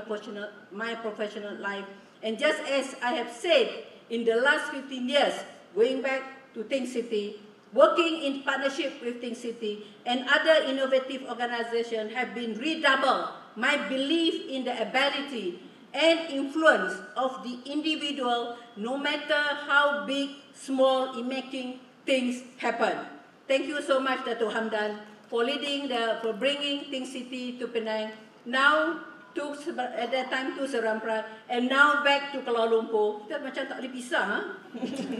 my professional life. And just as I have said, in the last 15 years, going back to Think City, working in partnership with Think City and other innovative organizations have been redoubled my belief in the ability and influence of the individual, no matter how big, small, in making things happen. Thank you so much, Datuk Hamdan, for bringing Think City to Penang. Now, at that time to Seram Perak, and now back to Kuala Lumpur. Kita macam tak boleh pisah, ha?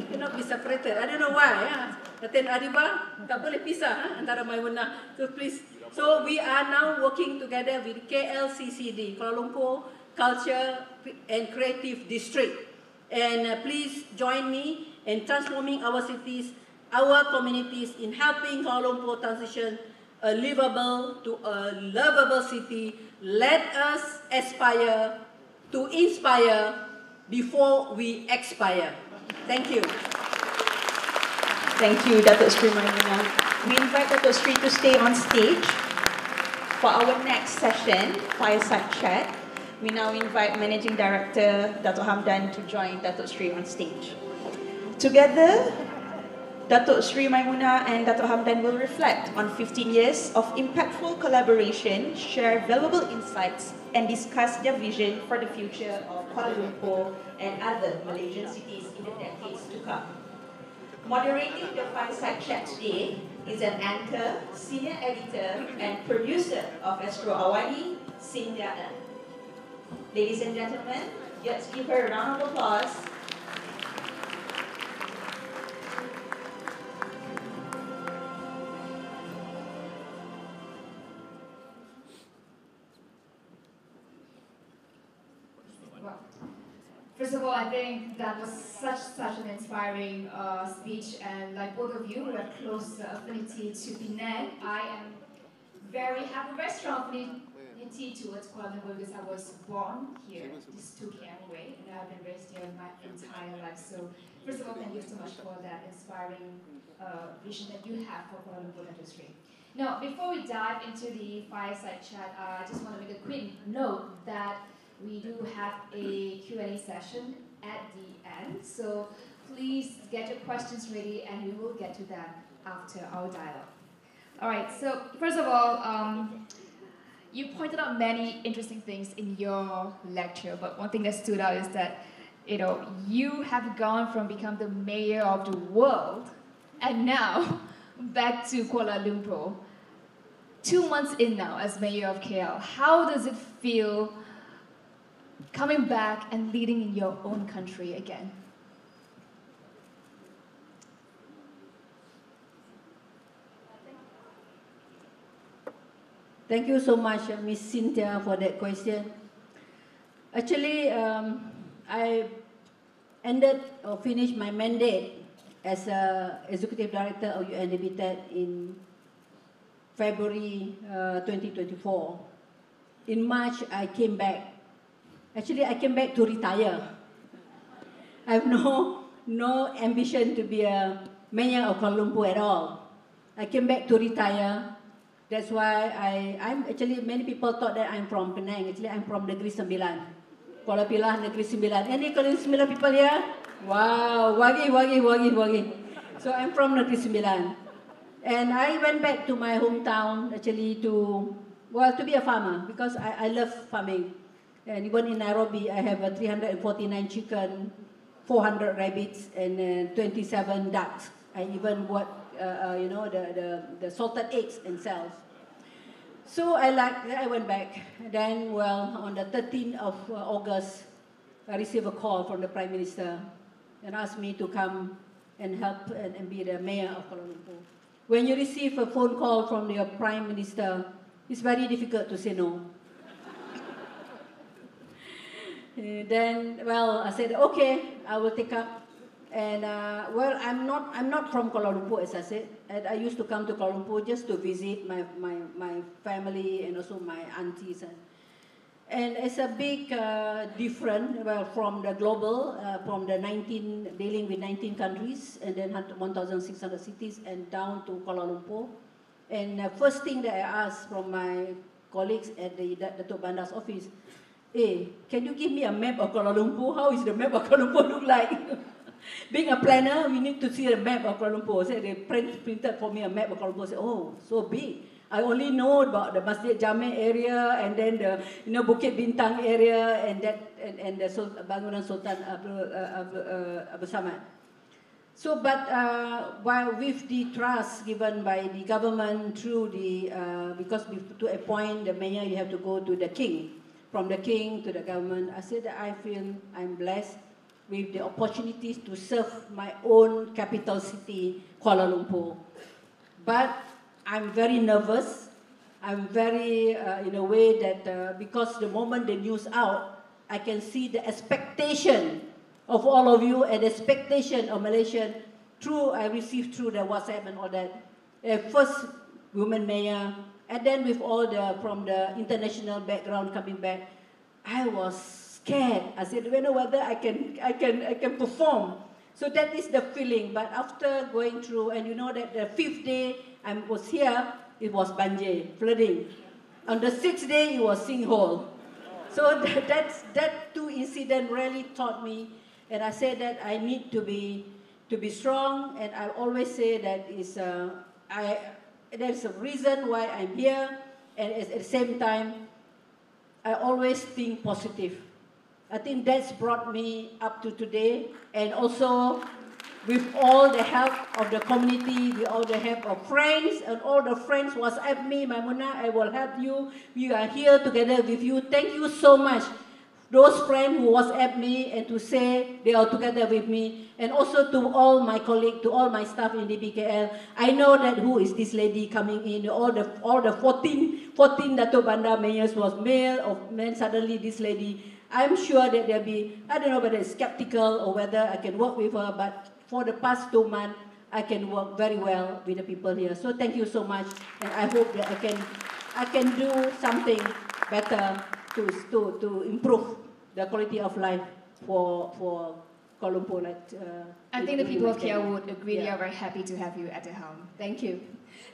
Cannot be separated. I don't know why. Datin Ariba tak boleh pisah antara Maimunah. So please. So we are now working together with KLCCD, Kuala Lumpur Culture and Creative District. And please join me in transforming our cities, our communities, in helping Kuala Lumpur transition a livable to a lovable city. Let us aspire to inspire before we expire. Thank you. Thank you, Datuk Sri Maimunah. We invite Datuk Sri to stay on stage for our next session, Fireside Chat. We now invite Managing Director Datuk Hamdan to join Datuk Sri on stage. Together, Datuk Sri Maimunah and Datuk Hamdan will reflect on 15 years of impactful collaboration, share valuable insights, and discuss their vision for the future of Kuala Lumpur and other Malaysian cities in the decades to come. Moderating the Fireside Chat today is an anchor, senior editor, and producer of Astro AWANI, Cynthia Ng. Ladies and gentlemen, let's give her a round of applause. First of all, I think that was such an inspiring speech, and like both of you who have close affinity to Penang, I have a very strong affinity towards Kuala Lumpur because I was born here, just 2 km away, and I've been raised here my entire life. So first of all, thank you so much for that inspiring vision that you have for Kuala Lumpur industry. Now, before we dive into the fireside chat, I just want to make a quick note that we do have a Q&A session at the end, so please get your questions ready and we will get to them after our dialogue. All right, so first of all, you pointed out many interesting things in your lecture, but one thing that stood out is that you have gone from becoming the mayor of the world and now back to Kuala Lumpur. 2 months in now as mayor of KL, how does it feel coming back and leading in your own country again? Thank you so much, Miss Cynthia, for that question. Actually, I ended or finished my mandate as a Executive Director of UN Habitat in February 2024. In March, I came back. Actually, I came back to retire. I have no ambition to be a mayor of Kuala Lumpur at all. I came back to retire. That's why I'm actually, many people thought that I'm from Penang. Actually, I'm from Negeri Sembilan. Kuala Pilah, Negeri Sembilan. Any Kuala Sembilan people here? Wow, wagi. So I'm from Negeri Sembilan. And I went back to my hometown actually to be a farmer because I love farming. And even in Nairobi, I have 349 chicken, 400 rabbits, and 27 ducks. I even bought, the salted eggs and shells. So I went back. Then, well, on the 13th of August, I received a call from the Prime Minister and asked me to come and help and be the mayor of Kuala Lumpur. When you receive a phone call from your Prime Minister, it's very difficult to say no. Then, well, I said, okay, I will take up. And well, I'm not from Kuala Lumpur, as I said. And I used to come to Kuala Lumpur just to visit my family and also my aunties. And it's a big difference, well, from the global, from the dealing with 19 countries and then 1,600 cities and down to Kuala Lumpur. And the first thing that I asked from my colleagues at the Datuk Bandar's office, hey, can you give me a map of Kuala Lumpur? How is the map of Kuala Lumpur look like? Being a planner, we need to see the map of Kuala Lumpur. So they printed for me a map of Kuala Lumpur. I said, oh, so big. I only know about the Masjid Jamek area and then the Bukit Bintang area and the bangunan Sultan Abdul Samad. So, but while with the trust given by the government through because to appoint the mayor, you have to go to the king. From the king to the government, I said that I feel I'm blessed with the opportunities to serve my own capital city, Kuala Lumpur. But I'm very nervous. I'm very, in a way that, because the moment the news out, I can see the expectation of all of you and the expectation of Malaysian I received through the WhatsApp and all that. First woman mayor, and then with all from the international background coming back, I was scared. I said, I don't know whether I can perform. So that is the feeling. But after going through, and you know that the 5th day I was here, it was banjir, flooding. On the 6th day, it was sinkhole. So that two incidents really taught me, and I said that I need to be strong, and I always say that there's a reason why I'm here, and at the same time, I always think positive. I think that's brought me up to today, and also with all the help of the community, with all the help of friends, and all the friends WhatsApp me, Maimuna, I will help you. We are here together with you. Thank you so much. Those friends who WhatsApp me and to say they are together with me, and also to all my colleagues, to all my staff in DBKL. I know that who is this lady coming in, all the 14 Datuk Bandar mayors was male or men, suddenly this lady. I'm sure that there'll be, I don't know whether it's skeptical or whether I can work with her, but for the past 2 months, I can work very well with the people here. So thank you so much, and I hope that I can do something better to improve the quality of life for Kuala Lumpur. I think the people of Kia would agree. They are very happy to have you at the helm. Thank you.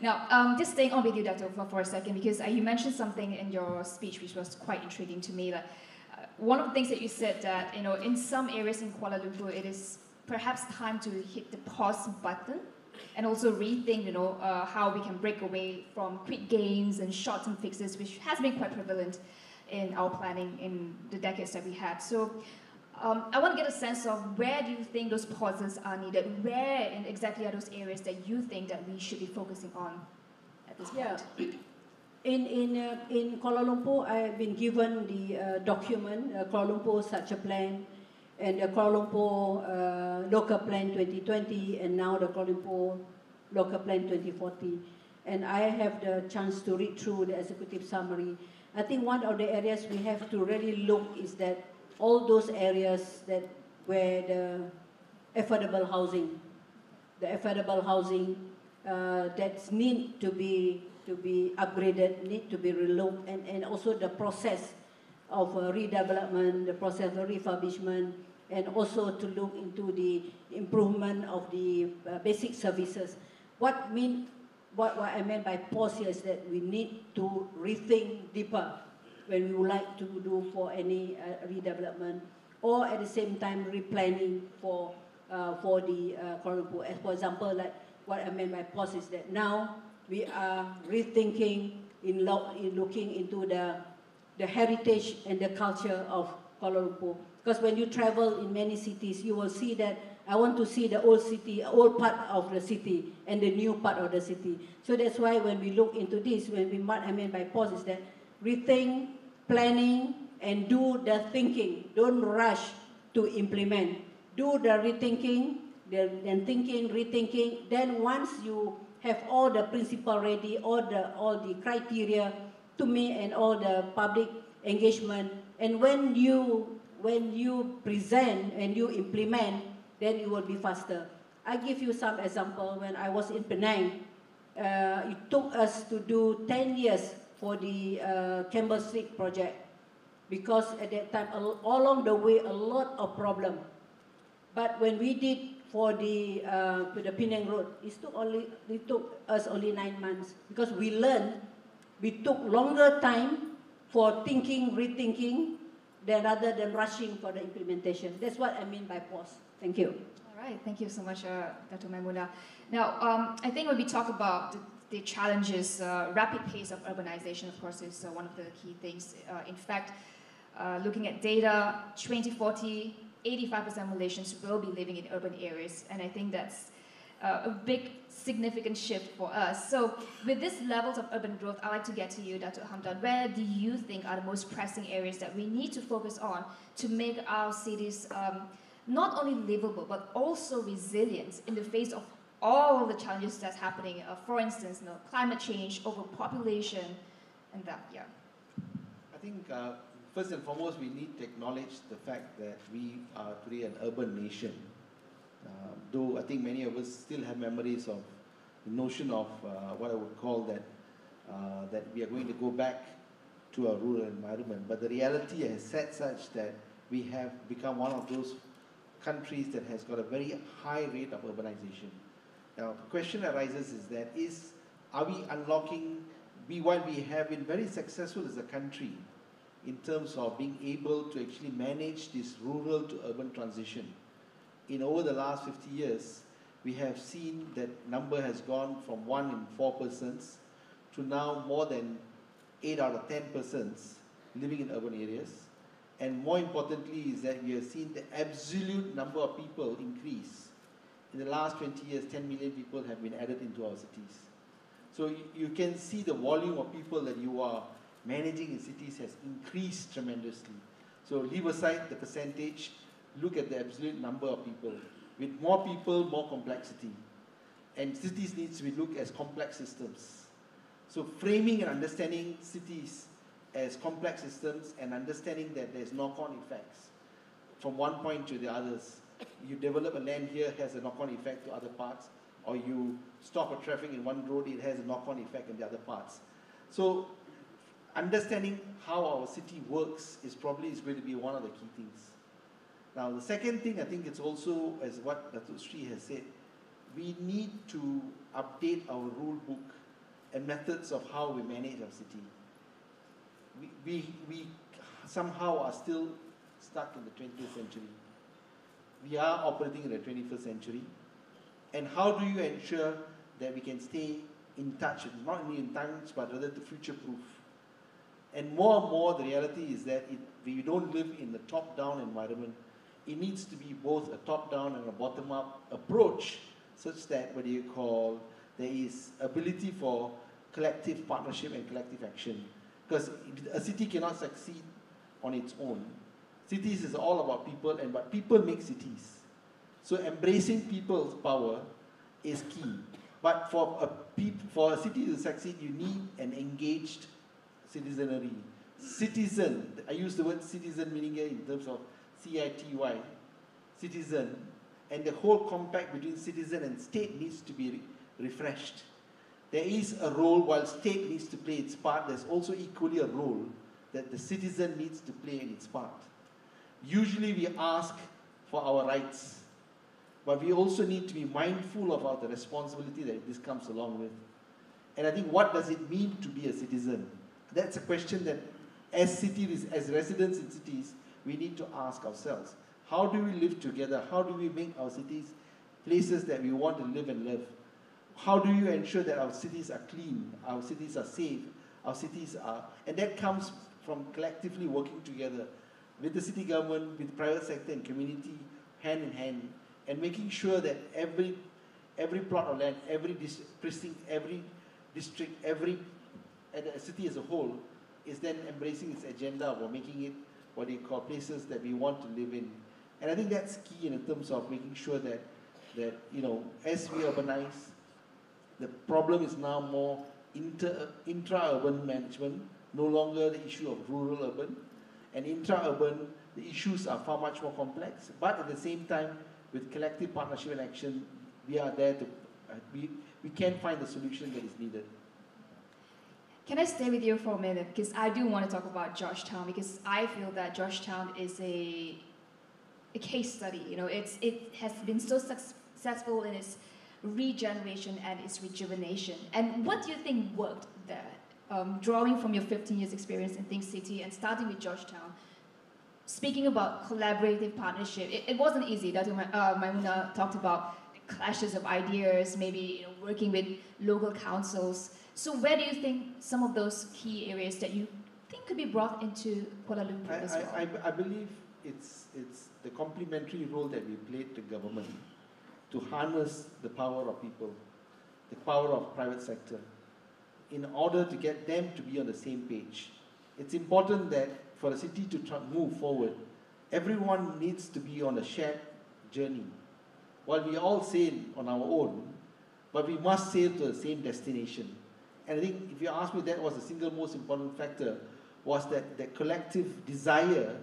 Now, just staying on with you, Dato, for a second, because you mentioned something in your speech which was quite intriguing to me. Like, one of the things that you said that, in some areas in Kuala Lumpur, it is perhaps time to hit the pause button and also rethink, how we can break away from quick gains and short-term fixes, which has been quite prevalent in our planning in the decades that we had. So I want to get a sense of where do you think those pauses are needed? Where exactly are those areas that you think that we should be focusing on at this point? Yeah. In Kuala Lumpur, I've been given the document, Kuala Lumpur Such a Plan, and the Kuala Lumpur Local Plan 2020, and now the Kuala Lumpur Local Plan 2040. And I have the chance to read through the executive summary. I think one of the areas we have to really look is that all those areas that where the affordable housing that need to be upgraded, need to be relooked, and also the process of redevelopment, the process of refurbishment, and also to look into the improvement of the basic services. What I meant by pause here is that we need to rethink deeper when we would like to do for any redevelopment, or at the same time replanning for the Kuala Lumpur. As for example, like what I meant by pause is that now we are rethinking in looking into the heritage and the culture of Kuala Lumpur. Because when you travel in many cities, you will see that I want to see the old city, old part of the city, and the new part of the city. So that's why when we look into this, what I mean by pause is that rethink, planning, and do the thinking. Don't rush to implement. Do the rethinking, then thinking, rethinking. Then once you have all the principle ready, all the criteria to me, and all the public engagement, and when you present and you implement, then it will be faster. I give you some example. When I was in Penang, it took us to do 10 years for the Campbell Street project, because at that time, all along the way, a lot of problem. But when we did for the Penang Road, it took us only 9 months, because we learned. We took longer time for thinking, rethinking, rather than rushing for the implementation. That's what I mean by pause. Thank you. All right, thank you so much, Dr. Maimuna. Now, I think when we talk about the challenges, rapid pace of urbanization, of course, is one of the key things. In fact, looking at data, 2040, 85% of Malaysians will be living in urban areas, and I think that's a big, significant shift for us. So with these levels of urban growth, I'd like to get to you, Dr. Hamdan. Where do you think are the most pressing areas that we need to focus on to make our cities not only livable, but also resilient in the face of all the challenges that's happening? For instance, climate change, overpopulation, and that, yeah. I think first and foremost, we need to acknowledge the fact that we are today an urban nation. Though I think many of us still have memories of the notion of what I would call that we are going to go back to a rural environment. But the reality has set such that we have become one of those countries that has got a very high rate of urbanization. Now, the question arises is that are we unlocking, while we have been very successful as a country in terms of being able to actually manage this rural to urban transition, over the last 50 years, we have seen that number has gone from 1 in 4 persons to now more than 8 out of 10 persons living in urban areas. And more importantly is that we have seen the absolute number of people increase. In the last 20 years, 10 million people have been added into our cities. So you can see the volume of people that you are managing in cities has increased tremendously. So leave aside the percentage, look at the absolute number of people. With more people, more complexity. And cities need to be looked as complex systems. So framing and understanding cities as complex systems and understanding that there's knock-on effects from one point to the others. You develop a land here, has a knock-on effect to other parts, or you stop a traffic in one road, it has a knock-on effect in the other parts. So understanding how our city works is going to be one of the key things. Now, the second thing, I think it's also, as what Datuk Sri has said, we need to update our rule book and methods of how we manage our city. We somehow are still stuck in the 20th century. We are operating in the 21st century. And how do you ensure that we can stay in touch, not only in touch, but rather to future-proof? And more, the reality is that we don't live in the top-down environment. It needs to be both a top-down and a bottom-up approach, such that there is ability for collective partnership and collective action. Because a city cannot succeed on its own. Cities is all about people, but people make cities. So embracing people's power is key. But for a city to succeed, you need an engaged citizenry, citizen, I use the word citizen meaning here in terms of C-I-T-Y, citizen, and the whole compact between citizen and state needs to be refreshed. There is a role, while state needs to play its part, there's also equally a role that the citizen needs to play in its part. Usually we ask for our rights, but we also need to be mindful about the responsibility that this comes along with. And I think, what does it mean to be a citizen? That's a question that as cities, as residents in cities, we need to ask ourselves. How do we live together? How do we make our cities places that we want to live and live? How do you ensure that our cities are clean, our cities are safe, our cities are... And that comes from collectively working together with the city government, with the private sector and community, hand in hand, and making sure that every plot of land, every precinct, every district, every city as a whole is then embracing its agenda of making it what they call places that we want to live in. And I think that's key in terms of making sure that you know, as we urbanize, the problem is now more intra-urban management, no longer the issue of rural-urban. And intra-urban, the issues are far much more complex. But at the same time, with collective partnership and action, we are there to, we can find the solution that is needed. Can I stay with you for a minute? Because I do want to talk about Georgetown, because I feel that Georgetown is a case study. You know, it has been so successful in its regeneration and its rejuvenation. And what do you think worked there? Drawing from your 15 years experience in Think City and starting with Georgetown, speaking about collaborative partnership, it wasn't easy. Dr. Maimuna talked about clashes of ideas, maybe working with local councils. So where do you think some of those key areas that you think could be brought into Kuala Lumpur as well? I believe it's the complementary role that we played to government to harness the power of people, the power of private sector, in order to get them to be on the same page. It's important that for a city to move forward, everyone needs to be on a shared journey. While we all sail on our own, but we must sail to the same destination. And I think if you ask me, that was the single most important factor, was that collective desire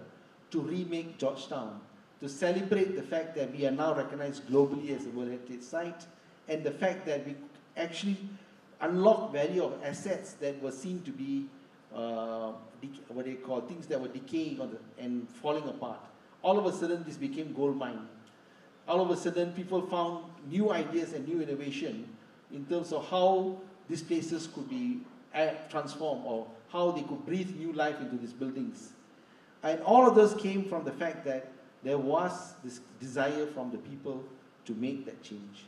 to remake Georgetown, to celebrate the fact that we are now recognized globally as a World Heritage Site, and the fact that we actually unlock value of assets that were seen to be what they call things that were decaying and falling apart. All of a sudden, this became gold mine. All of a sudden, people found new ideas and new innovation in terms of how these places could be transformed, or how they could breathe new life into these buildings. And all of those came from the fact that there was this desire from the people to make that change.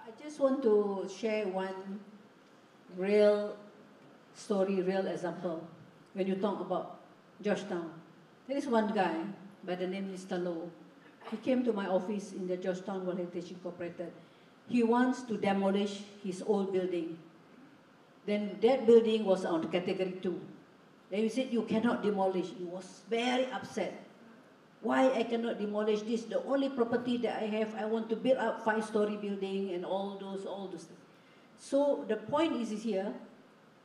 I just want to share one real story, real example. When you talk about Georgetown, there is one guy by the name Mr. Low. He came to my office in the Georgetown World Heritage Incorporated. He wants to demolish his old building. Then that building was on category 2. Then he said, you cannot demolish. He was very upset. Why I cannot demolish this? The only property that I have, I want to build up 5-story building and all those things. So the point is here,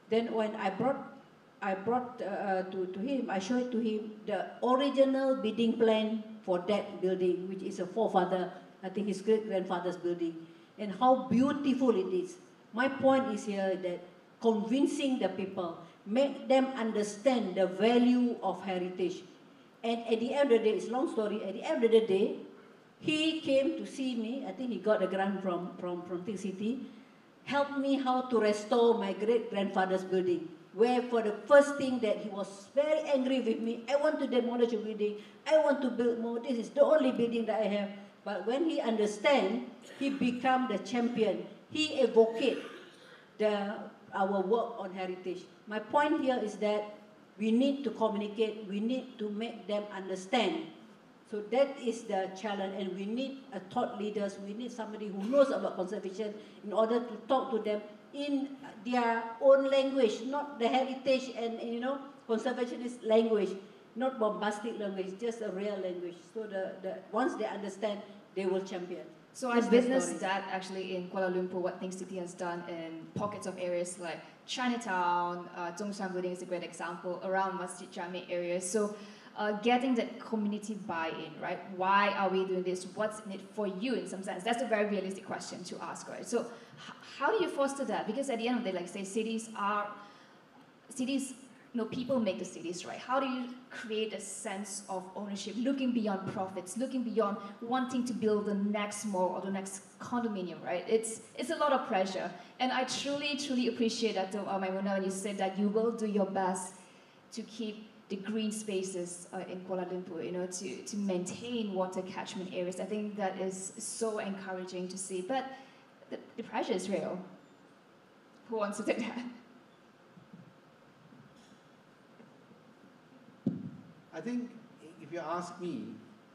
then when I brought to him, I showed to him the original bidding plan for that building, which is a forefather, I think his great-grandfather's building, and how beautiful it is. My point is here that convincing the people, make them understand the value of heritage. And at the end of the day, it's a long story, at the end of the day, he came to see me, I think he got a grant from Think City, helped me how to restore my great-grandfather's building, where for the first thing that he was very angry with me, I want to demolish a building, I want to build more, this is the only building that I have. But when he understands, he become the champion. He advocate our work on heritage. My point here is that we need to communicate, we need to make them understand. So that is the challenge, and we need a thought leaders, we need somebody who knows about conservation in order to talk to them in their own language, not the heritage and conservationist language, not bombastic language, just a real language. So once they understand, they will champion. So I've witnessed that actually in Kuala Lumpur, what Think City has done in pockets of areas like Chinatown, Zhongshan Building is a great example, around Masjid Jami areas. So getting that community buy-in, right? Why are we doing this? What's in it for you in some sense? That's a very realistic question to ask, right? So how do you foster that? Because at the end of the day, like say, cities, people make the cities, right? How do you create a sense of ownership, looking beyond profits, looking beyond wanting to build the next mall or the next condominium, right? It's a lot of pressure. And I truly, truly appreciate that, Maimuna, when you said that you will do your best to keep the green spaces in Kuala Lumpur, to maintain water catchment areas. I think that is so encouraging to see. But the pressure is real. Who wants to take that? I think if you ask me,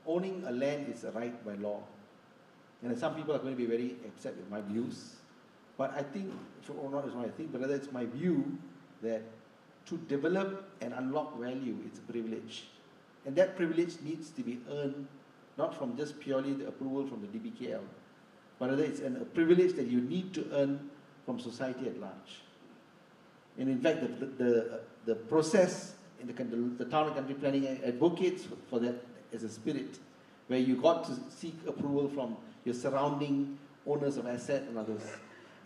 owning a land is a right by law. And some people are going to be very upset with my views. But I think, or not as my thing, but rather it's my view that to develop and unlock value, it's a privilege. And that privilege needs to be earned, not from just purely the approval from the DBKL, but rather it's a privilege that you need to earn from society at large. And in fact, the process in the town and country planning advocates for that as a spirit, where you got to seek approval from your surrounding owners of asset and others.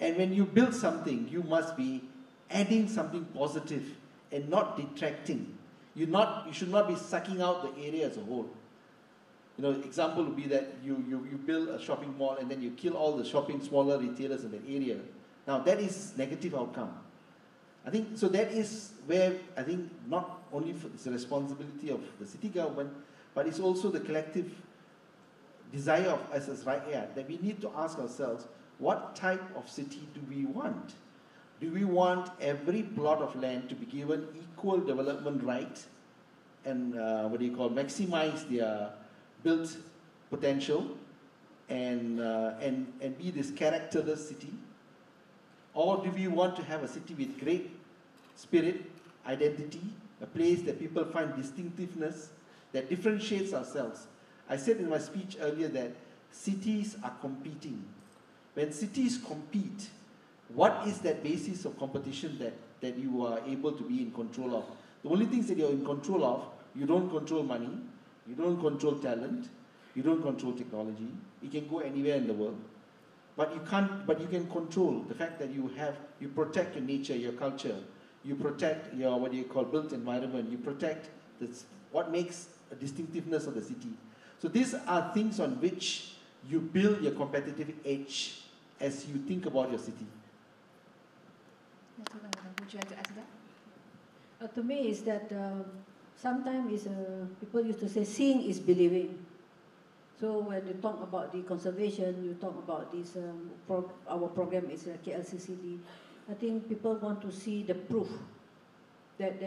And when you build something, you must be adding something positive and not detracting. You should not be sucking out the area as a whole. Example would be that you build a shopping mall and then you kill all the smaller retailers in that area. Now that is negative outcome. I think, so that is where I think not only it's the responsibility of the city government, but it's also the collective desire of us as right here, that we need to ask ourselves, what type of city do we want? Do we want every plot of land to be given equal development right and maximize their built potential and be this characterless city? Or do we want to have a city with great spirit, identity, a place that people find distinctiveness, that differentiates ourselves? I said in my speech earlier that cities are competing. When cities compete, what is that basis of competition that you are able to be in control of? The only things that you're in control of, you don't control money, you don't control talent, you don't control technology. You can go anywhere in the world. But you can control the fact that you protect your nature, your culture, you protect your, built environment, you protect what makes a distinctiveness of the city. So these are things on which you build your competitive edge as you think about your city. Would you like to add to that? To me is that sometimes people used to say seeing is believing. So when you talk about the conservation, you talk about this, our program is KLCCD. I think people want to see the proof that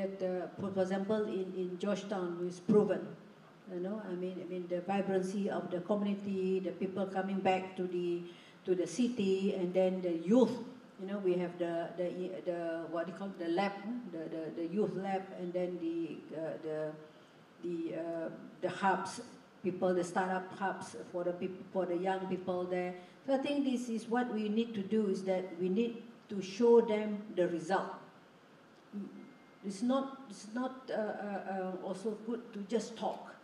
for example, in Georgetown, it's proven. I mean the vibrancy of the community, the people coming back to the city, and then the youth. We have the what do you call it, the lab, the youth lab, and then the hubs. The startup hubs for the young people there. So I think this is what we need to do, is that we need to show them the result. It's not also good to just talk.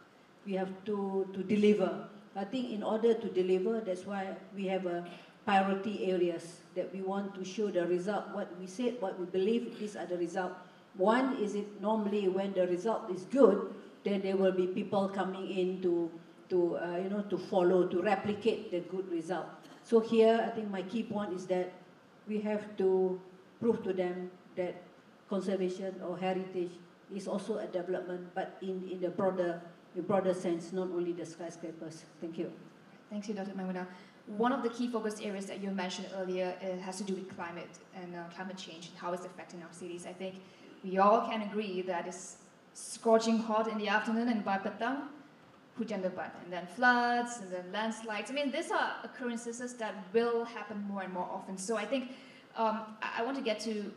We have to deliver. I think in order to deliver, that's why we have priority areas that we want to show the result. What we said, what we believe, these are the results. One is it normally when the result is good, then there will be people coming in to follow, to replicate the good result. So here, I think my key point is that we have to prove to them that conservation or heritage is also a development, but in the broader sense, not only the skyscrapers. Thank you. Thank you, Dr. Maimuna. One of the key focus areas that you mentioned earlier has to do with climate and climate change and how it's affecting our cities. I think we all can agree that it's scorching hot in the afternoon and by petang, hujan lebat, and then floods, and then landslides. I mean, these are occurrences that will happen more and more often. So I think I want to get to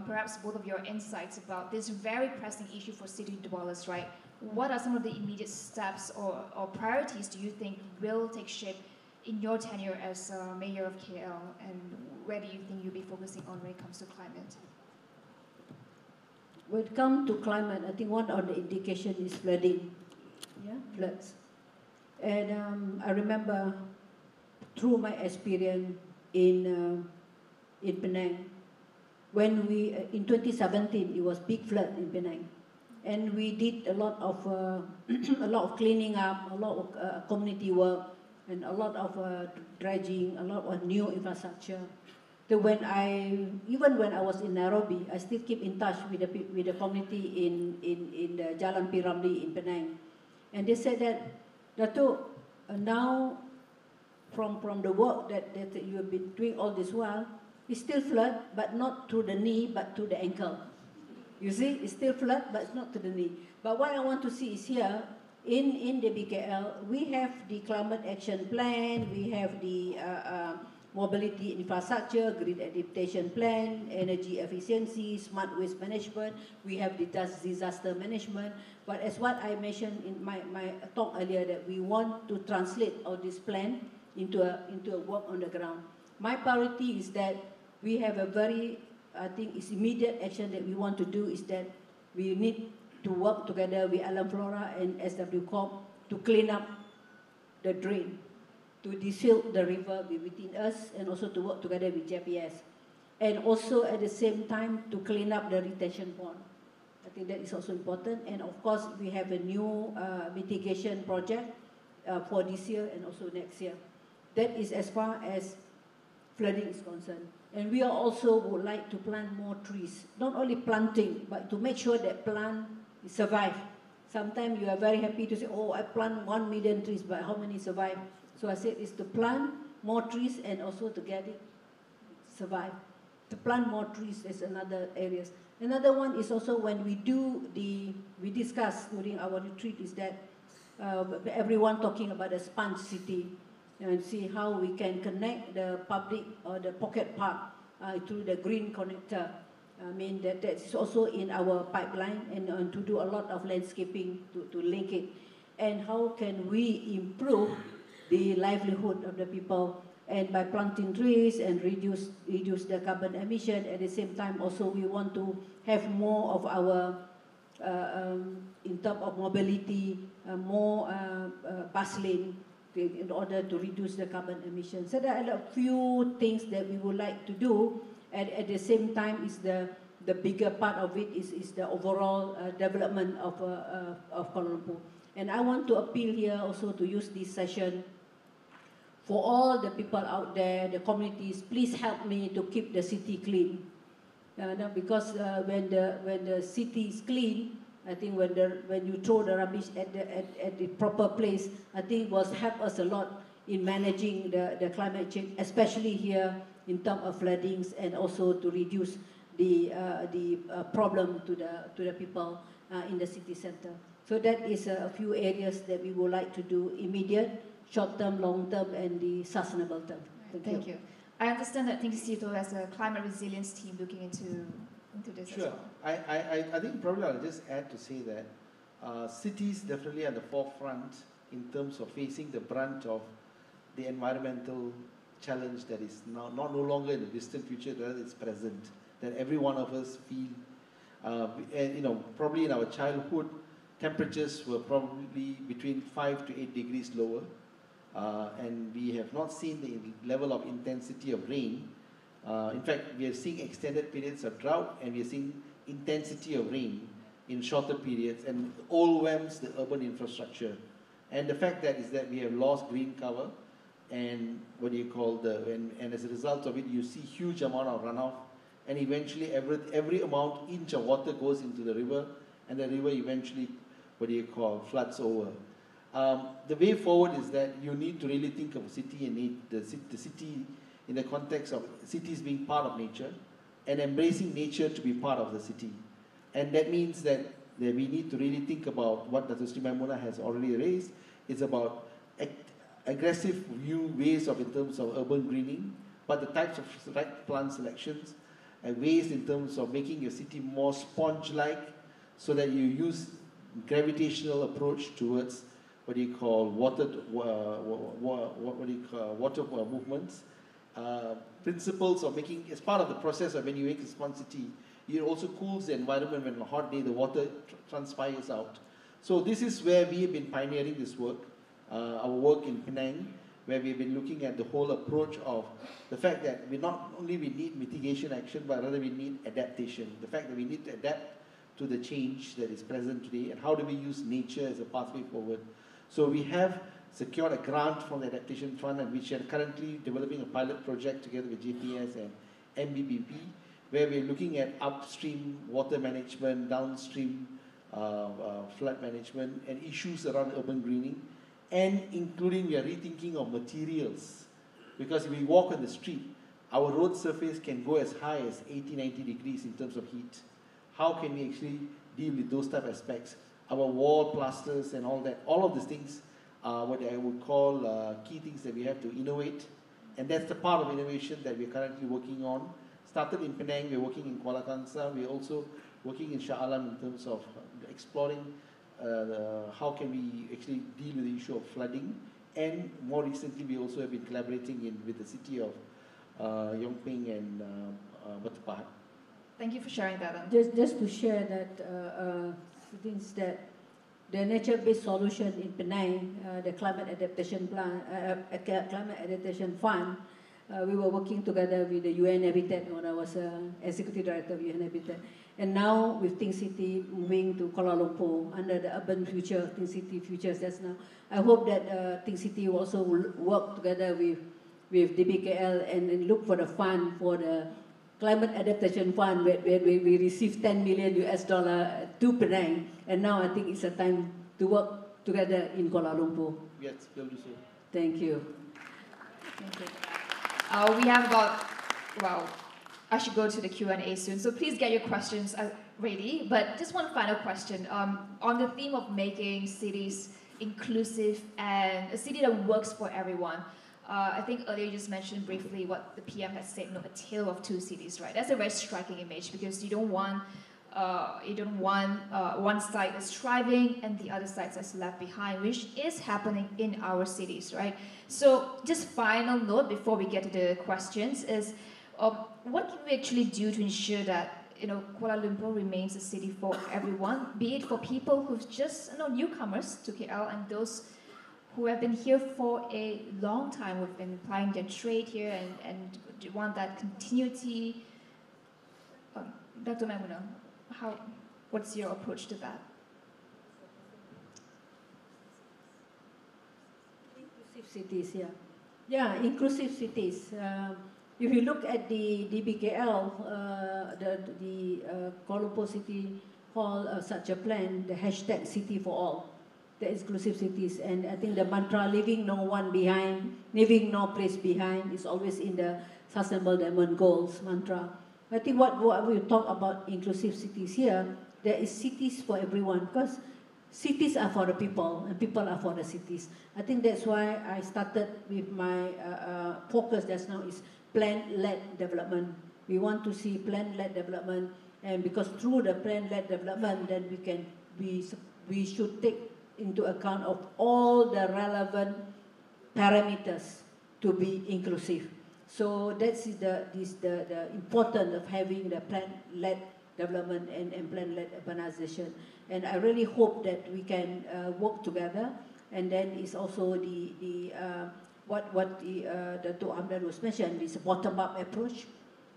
perhaps both of your insights about this very pressing issue for city dwellers, right? What are some of the immediate steps or priorities do you think will take shape in your tenure as Mayor of KL, and where do you think you'll be focusing on when it comes to climate? When it comes to climate, I think one of the indication is flooding, floods. And I remember through my experience in Penang, when we, in 2017, it was big flood in Penang. And we did a lot of cleaning up, a lot of community work, and a lot of dredging, a lot of new infrastructure. So even when I was in Nairobi, I still keep in touch with the community in the Jalan P. Ramlee in Penang. And they said that, Dato', now from the work that you have been doing all this while, it's still flood, but not to the knee, but to the ankle. You see, it's still flood, but it's not to the knee. But what I want to see is here, in the DBKL, we have the climate action plan, we have the mobility infrastructure, grid adaptation plan, energy efficiency, smart waste management, we have the disaster management. But as what I mentioned in my talk earlier, that we want to translate all this plan into a work on the ground. My priority is that we have a very, I think it's immediate action that we want to do is that we need to work together with Alam Flora and SW Corp to clean up the drain, to desilt the river between us, and also to work together with JPS. And also at the same time to clean up the retention pond. I think that is also important. And of course, we have a new mitigation project for this year and also next year. That is as far as flooding is concerned. And we also would like to plant more trees. Not only planting, but to make sure that plant survive. Sometimes you are very happy to say, oh, I plant 1 million trees, but how many survive? So I said it's to plant more trees and also to get it survive. To plant more trees is another area. Another one is also when we discuss during our retreat is that everyone talking about a sponge city and see how we can connect the public or the pocket park through the green connector. I mean that is also in our pipeline and to do a lot of landscaping to link it. And how can we improve the livelihood of the people, and by planting trees and reduce the carbon emission. At the same time, also we want to have more of our, in terms of mobility, more bus lane in order to reduce the carbon emission. So there are a few things that we would like to do, and at the same time is the bigger part of it is the overall development of Kuala Lumpur. And I want to appeal here also to use this session for all the people out there, the communities, please help me to keep the city clean. Because when the city is clean, I think when you throw the rubbish at the proper place, I think it will help us a lot in managing the climate change, especially here in terms of floodings, and also to reduce the problem to the people in the city center. So that is a few areas that we would like to do immediate, short-term, long-term, and the sustainable term. Thank you. I understand that Think Cito has a climate resilience team looking into this Sure. as well. I think probably I'll just add to say that cities definitely are the forefront in terms of facing the brunt of the environmental challenge that is now no longer in the distant future, that it's present, that every one of us feel, and probably in our childhood, temperatures were probably between 5 to 8 degrees lower. And we have not seen the level of intensity of rain. In fact, we are seeing extended periods of drought, and we are seeing intensity of rain in shorter periods, and overwhelms the urban infrastructure. And the fact that is that we have lost green cover, and and as a result of it, you see huge amount of runoff, and eventually every inch of water goes into the river, and the river eventually, floods over. The way forward is that you need to really think of a city and the city in the context of cities being part of nature and embracing nature to be part of the city. And that means that we need to really think about what Dr. Sri Maimuna has already raised. It's about aggressive new ways in terms of urban greening, but the types of right plant selections and ways in terms of making your city more sponge-like, so that you use gravitational approach towards what do you call, water movements, principles of making, as part of the process of when you make a smart city, it also cools the environment. When on a hot day the water transpires out. So this is where we have been pioneering this work, our work in Penang, where we've been looking at the whole approach of the fact that we not only we need mitigation action, but rather we need adaptation. The fact that we need to adapt to the change that is present today, and how do we use nature as a pathway forward. So we have secured a grant from the Adaptation Fund, and which are currently developing a pilot project together with JPS and MBBP, where we're looking at upstream water management, downstream flood management, and issues around urban greening, and including we are rethinking of materials, because if we walk on the street, our road surface can go as high as 80-90 degrees in terms of heat. How can we actually deal with those type of aspects? Our wall plasters and all that, all of these things are what I would call key things that we have to innovate, and that's the part of innovation that we're currently working on. Started in Penang, we're working in Kuala Kangsar, we're also working in Shah Alam in terms of exploring how can we actually deal with the issue of flooding, and more recently we also have been collaborating with the city of Yongping and Batu Pahat. Thank you for sharing that. Just to share that things that the nature-based solution in Penang, the climate adaptation plan, climate adaptation fund, we were working together with the UN Habitat when I was executive director of UN Habitat. And now with Think City moving to Kuala Lumpur under the Urban Future, Think City Futures just now, I hope that Think City will also work together with DBKL and look for the fund for the Climate Adaptation Fund, where we received $10 million to Penang, and now I think it's a time to work together in Kuala Lumpur. Yes, we'll do so. Thank you. Thank you. We have about, well, I should go to the Q&A soon, so please get your questions ready. But just one final question. On the theme of making cities inclusive and a city that works for everyone, I think earlier you just mentioned briefly what the PM has said, a tale of two cities, right? That's a very striking image, because you don't want one side that's thriving and the other side that's left behind, which is happening in our cities, right? So just final note before we get to the questions is, what can we actually do to ensure that Kuala Lumpur remains a city for everyone, be it for people who've just newcomers to KL and those who have been here for a long time, who've been applying their trade here and want that continuity. Dr. Maimuna, what's your approach to that? Inclusive cities, yeah. Yeah, inclusive cities. If you look at the DBKL, the Kuala Lumpur City Hall, such a plan, the hashtag City for All, the inclusive cities, and I think the mantra leaving no one behind, leaving no place behind is always in the Sustainable Development Goals mantra. I think what we talk about inclusive cities here, there is cities for everyone, because cities are for the people and people are for the cities. I think that's why I started with my focus just now is plan-led development. We want to see plan-led development, and because through the plan-led development, then we should take into account of all the relevant parameters to be inclusive. So that's the importance of having the plan-led development and plan-led urbanization. And I really hope that we can work together. And then it's also what the two Amdan was mentioned, is a bottom-up approach.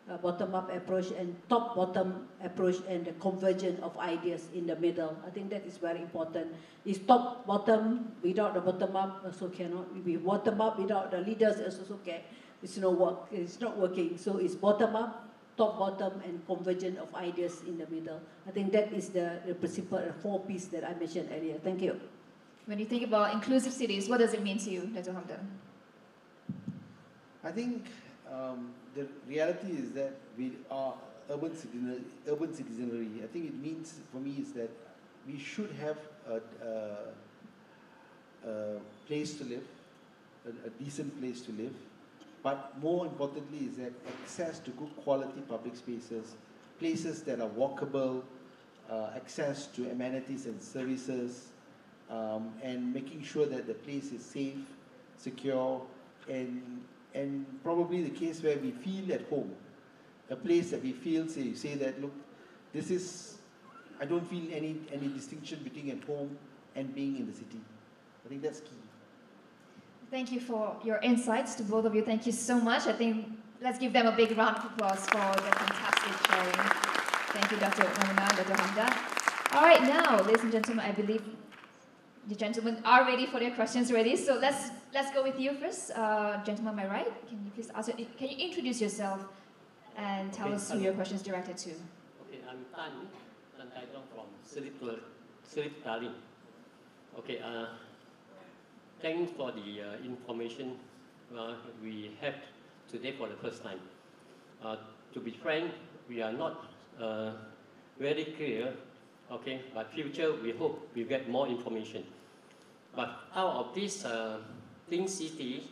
And top-bottom approach, and the convergence of ideas in the middle. I think that is very important. It's top-bottom without the bottom-up also cannot be. Bottom-up without the leaders also okay. It's not working. So it's bottom-up, top-bottom, and convergence of ideas in the middle. I think that is the principle, the 4 P's that I mentioned earlier. Thank you. When you think about inclusive cities, what does it mean to you, Dr. Hamdan? I think the reality is that we are urban citizenry. I think it means for me is that we should have a place to live, a decent place to live, but more importantly is that access to good quality public spaces, places that are walkable, access to amenities and services, and making sure that the place is safe, secure, and probably the case where we feel at home. A place that we feel, say that, look, this is, I don't feel any distinction between at home and being in the city. I think that's key. Thank you for your insights to both of you. Thank you so much. I think let's give them a big round of applause for their fantastic sharing. Thank you, Dr. Mamuna, Dr. Hamda. All right, now, ladies and gentlemen, I believe the gentlemen are ready for their questions ready. So let's go with you first. Gentleman on my right, can you please answer? Can you introduce yourself and tell us who your question is directed to? Okay, I'm Tan Taidong from Slip Darling. Okay, thanks for the information we have today for the first time. To be frank, we are not very clear, okay, but future we hope we get more information. But out of this Think City,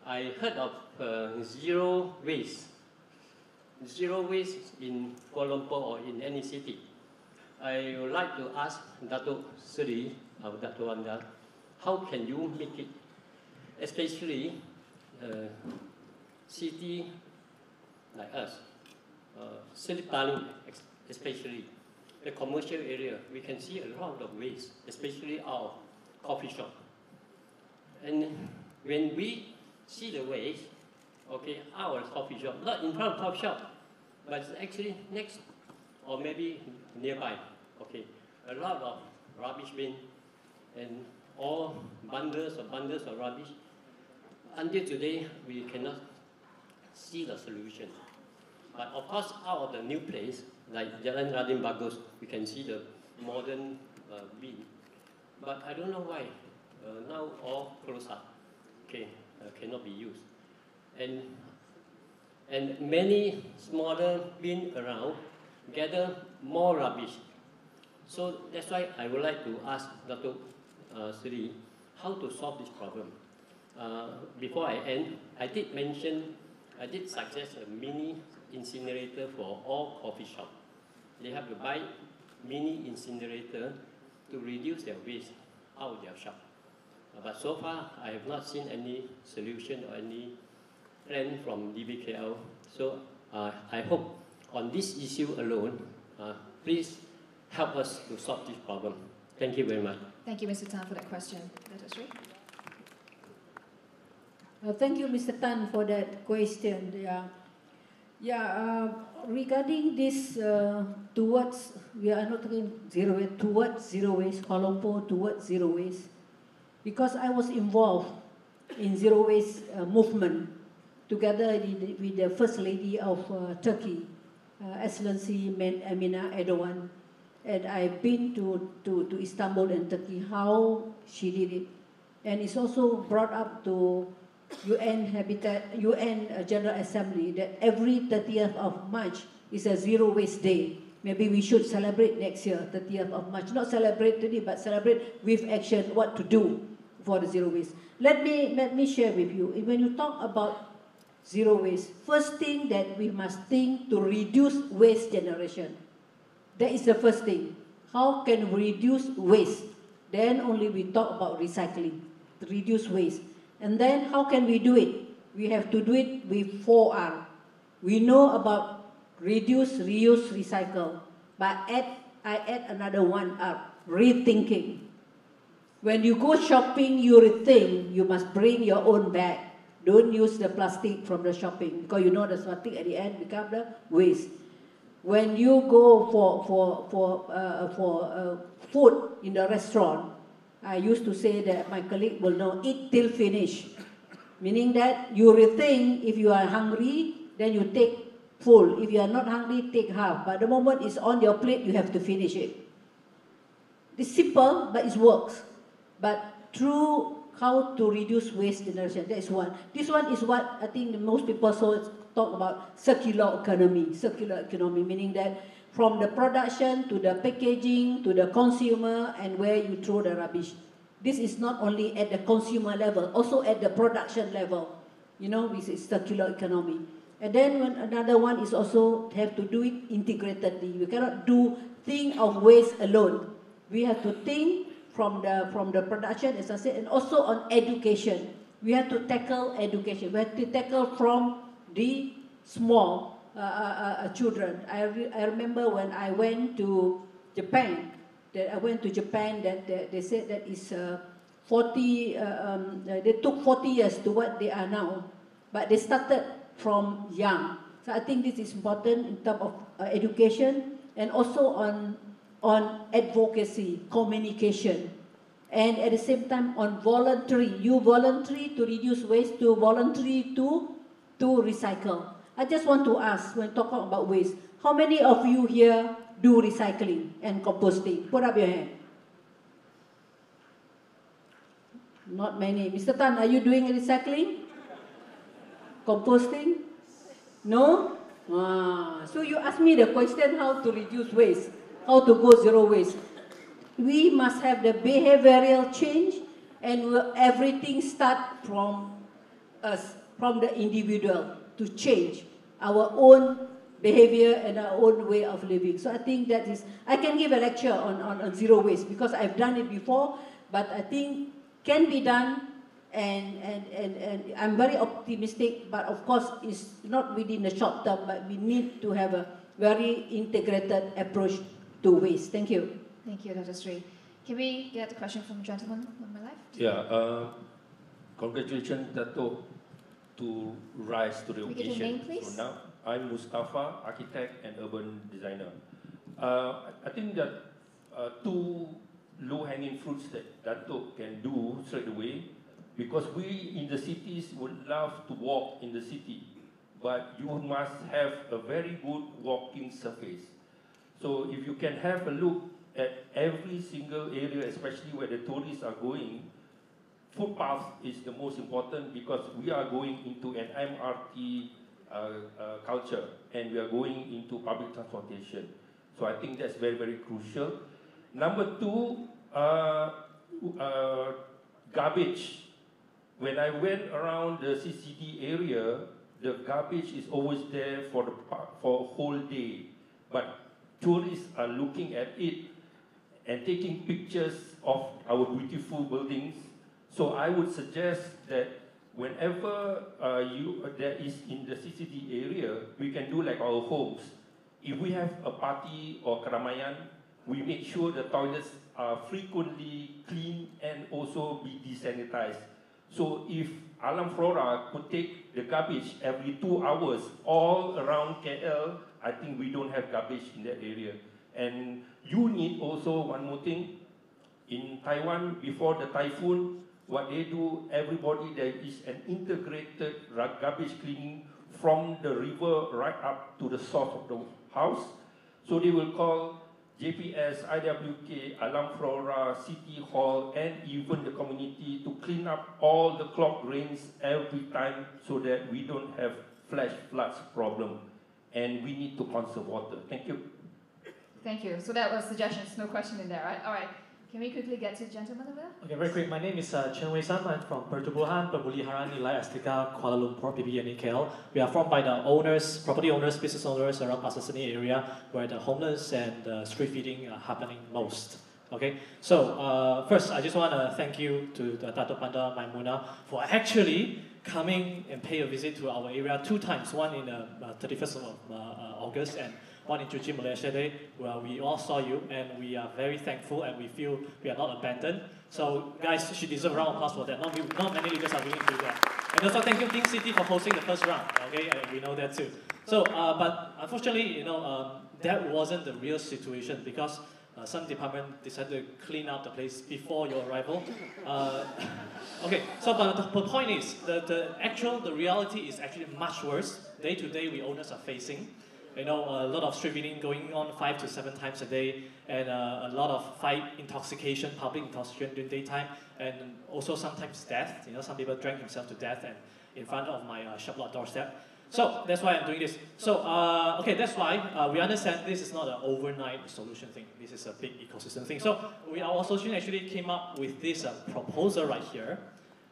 I heard of zero waste. Zero waste in Kuala Lumpur or in any city. I would like to ask Dato' Sri or Dato' Wanda, how can you make it, especially city like us, Slip Darling especially, the commercial area, we can see a lot of waste, especially our coffee shop. And when we see the waste, okay, our coffee shop, not in front of coffee shop, but it's actually next or maybe nearby, okay, a lot of rubbish bin and all bundles of rubbish. Until today, we cannot see the solution. But of course, out of the new place, like Jalan Radin Bagus, we can see the modern bin. But I don't know why now all closed up, okay, cannot be used. And many smaller bins around gather more rubbish. So that's why I would like to ask Dr. Sri how to solve this problem. Before I end, I did suggest a mini incinerator for all coffee shops. They have to buy mini incinerator to reduce their waste out of their shop. But so far, I have not seen any solution or any plan from DBKL. So I hope on this issue alone, please help us to solve this problem. Thank you very much. Thank you, Mr. Tan, for that question. Dr. Sri? Thank you, Mr. Tan, for that question. Regarding this, we are not talking zero waste, towards zero waste, Kuala Lumpur towards zero waste, because I was involved in zero waste movement together with the First Lady of Turkey, Excellency Emine Erdogan, and I've been to Istanbul and Turkey, how she did it. And it's also brought up to UN General Assembly that every 30th of March is a zero waste day. Maybe we should celebrate next year, 30th of March. Not celebrate today, but celebrate with action what to do for the zero waste. Let me share with you. When you talk about zero waste, first thing that we must think to reduce waste generation. That is the first thing. How can we reduce waste? Then only we talk about recycling, to reduce waste. And then how can we do it? We have to do it with 4R. We know about reduce, reuse, recycle. But I add another 1R, rethinking. When you go shopping, you rethink, you must bring your own bag. Don't use the plastic from the shopping, because you know the plastic at the end becomes the waste. When you go for food in the restaurant, I used to say that my colleague will know, eat till finish. Meaning that you rethink, if you are hungry, then you take full. If you are not hungry, take half. But the moment it's on your plate, you have to finish it. It's simple, but it works. But through how to reduce waste generation, that is one. This one is what I think most people talk about, circular economy. Circular economy, meaning that from the production to the packaging to the consumer and where you throw the rubbish. This is not only at the consumer level, also at the production level. You know, this is circular economy. And then another one is also have to do it integratedly. We cannot think of waste alone. We have to think from the production, as I said, and also on education. We have to tackle education. We have to tackle from the small children. I remember when I went to Japan, that they said that it's 40, they took 40 years to what they are now, but they started from young. So I think this is important in terms of education and also on advocacy, communication, and at the same time on voluntary. You voluntary to reduce waste, to voluntary to recycle. I just want to ask, when talking about waste, how many of you here do recycling and composting? Put up your hand. Not many. Mr. Tan, are you doing recycling? Composting? No? So you ask me the question how to reduce waste, how to go zero waste. We must have the behavioral change, and everything start from us, from the individual, to change our own behavior and our own way of living. So I think that is, I can give a lecture on zero waste because I've done it before, but I think can be done, and I'm very optimistic, but of course it's not within the short term, but we need to have a very integrated approach to waste. Thank you. Thank you, Dr. Sri. Can we get a question from the gentleman on my left? Yeah, congratulations, Dato', to rise to the Can we get occasion. your name, please? So now, I'm Mustafa, architect and urban designer. I think that two low-hanging fruits that Dato' can do straight away, because we in the cities would love to walk in the city, but you must have a very good walking surface. So if you can have a look at every single area, especially where the tourists are going, footpath is the most important, because we are going into an MRT culture, and we are going into public transportation. So I think that's very, very crucial. Number two, garbage. When I went around the CCD area, the garbage is always there for a whole day. But tourists are looking at it and taking pictures of our beautiful buildings. So I would suggest that whenever there is in the CCD area, we can do like our homes. If we have a party or keramaian, we make sure the toilets are frequently cleaned and also be desanitized. So if Alam Flora could take the garbage every 2 hours all around KL, I think we don't have garbage in that area. And you need also one more thing. In Taiwan, before the typhoon, what they do, everybody, there is an integrated garbage cleaning from the river right up to the source of the house. So they will call JPS, IWK, Alam Flora, City Hall, and even the community to clean up all the clogged drains every time, so that we don't have flash floods problem. And we need to conserve water. Thank you. Thank you. So that was suggestions, no question in there, right? All right. Can we quickly get to the gentleman over there? Okay, very quick. My name is Chen Wei San. I'm from Pertubuhan, Pemulihan, Nilai Astika, Kuala Lumpur, PB, and KL. We are formed by the owners, property owners, business owners around Pasar Seni area, where the homeless and street feeding are happening most. Okay, so first I just want to thank you to Dato' Panda Maimuna for actually coming and pay a visit to our area 2 times, one in the 31st of August and one in Cuci Malaysia Day, where we all saw you, and we are very thankful, and we feel we are not abandoned. So guys, she deserves a round of applause for that. Not many leaders are willing to do that. And also thank you King City for hosting the first round, okay, and we know that too. So, but unfortunately, you know, that wasn't the real situation, because some department decided to clean up the place before your arrival. Okay, so but the point is, the reality is actually much worse. Day to day, we owners are facing. You know, a lot of street feeding going on 5 to 7 times a day, and a lot of intoxication, public intoxication during daytime, and also sometimes death. You know, some people drank themselves to death and in front of my shop lot doorstep. So that's why I'm doing this. So, okay, that's why we understand this is not an overnight solution thing. This is a big ecosystem thing. So our association actually came up with this proposal right here.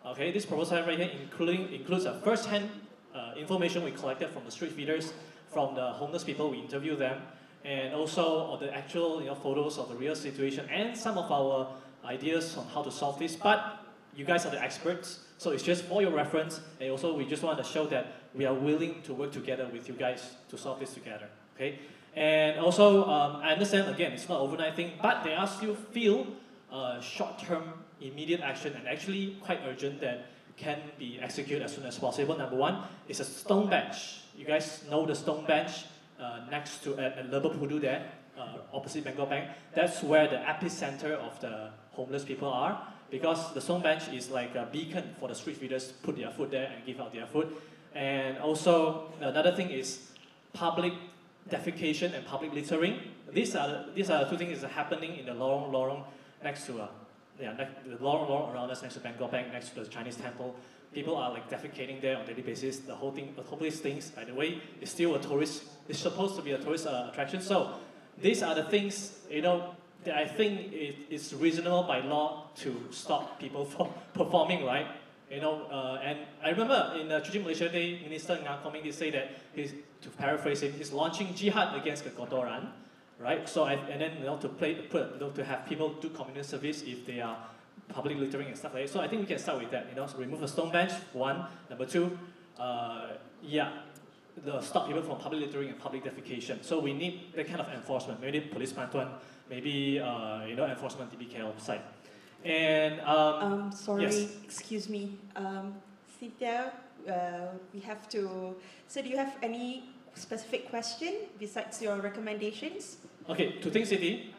Okay, this proposal right here includes a first-hand information we collected from the street feeders, from the homeless people, we interview them, and also the actual photos of the real situation, and some of our ideas on how to solve this, but you guys are the experts, so it's just for your reference, and also we just want to show that we are willing to work together with you guys to solve this together, okay? And also, I understand, again, it's not an overnight thing, but there are still short-term immediate action and actually quite urgent that can be executed as soon as possible. Number one is a stone bench. You guys know the stone bench next to at Liveable there, opposite Bangkok Bank. That's where the epicenter of the homeless people are, because the stone bench is like a beacon for the street feeders put their food there and give out their food. And also another thing is public defecation and public littering. These are the two things that are happening in the lorong next to the lorong around us, next to Bangkok Bank, next to the Chinese temple. People are like defecating there on a daily basis. The whole place stinks. By the way, it's still a tourist. It's supposed to be a tourist attraction. So these are the things, you know, that I think it's reasonable by law to stop people from performing, right? You know, and I remember in the Cuci Malaysia Day, Minister Ngang Koming did say that to paraphrase him, he's launching jihad against kekotoran, right? So and then to have people do community service if they are public littering and stuff like that. So I think we can start with that. You know, so remove the stone bench. One, number two, stop people from public littering and public defecation. So we need that kind of enforcement. Maybe police bantuan, maybe enforcement DBKL side. And sorry, yes. excuse me, Cynthia. We have to. So, do you have any specific question besides your recommendations? Okay, to Think City,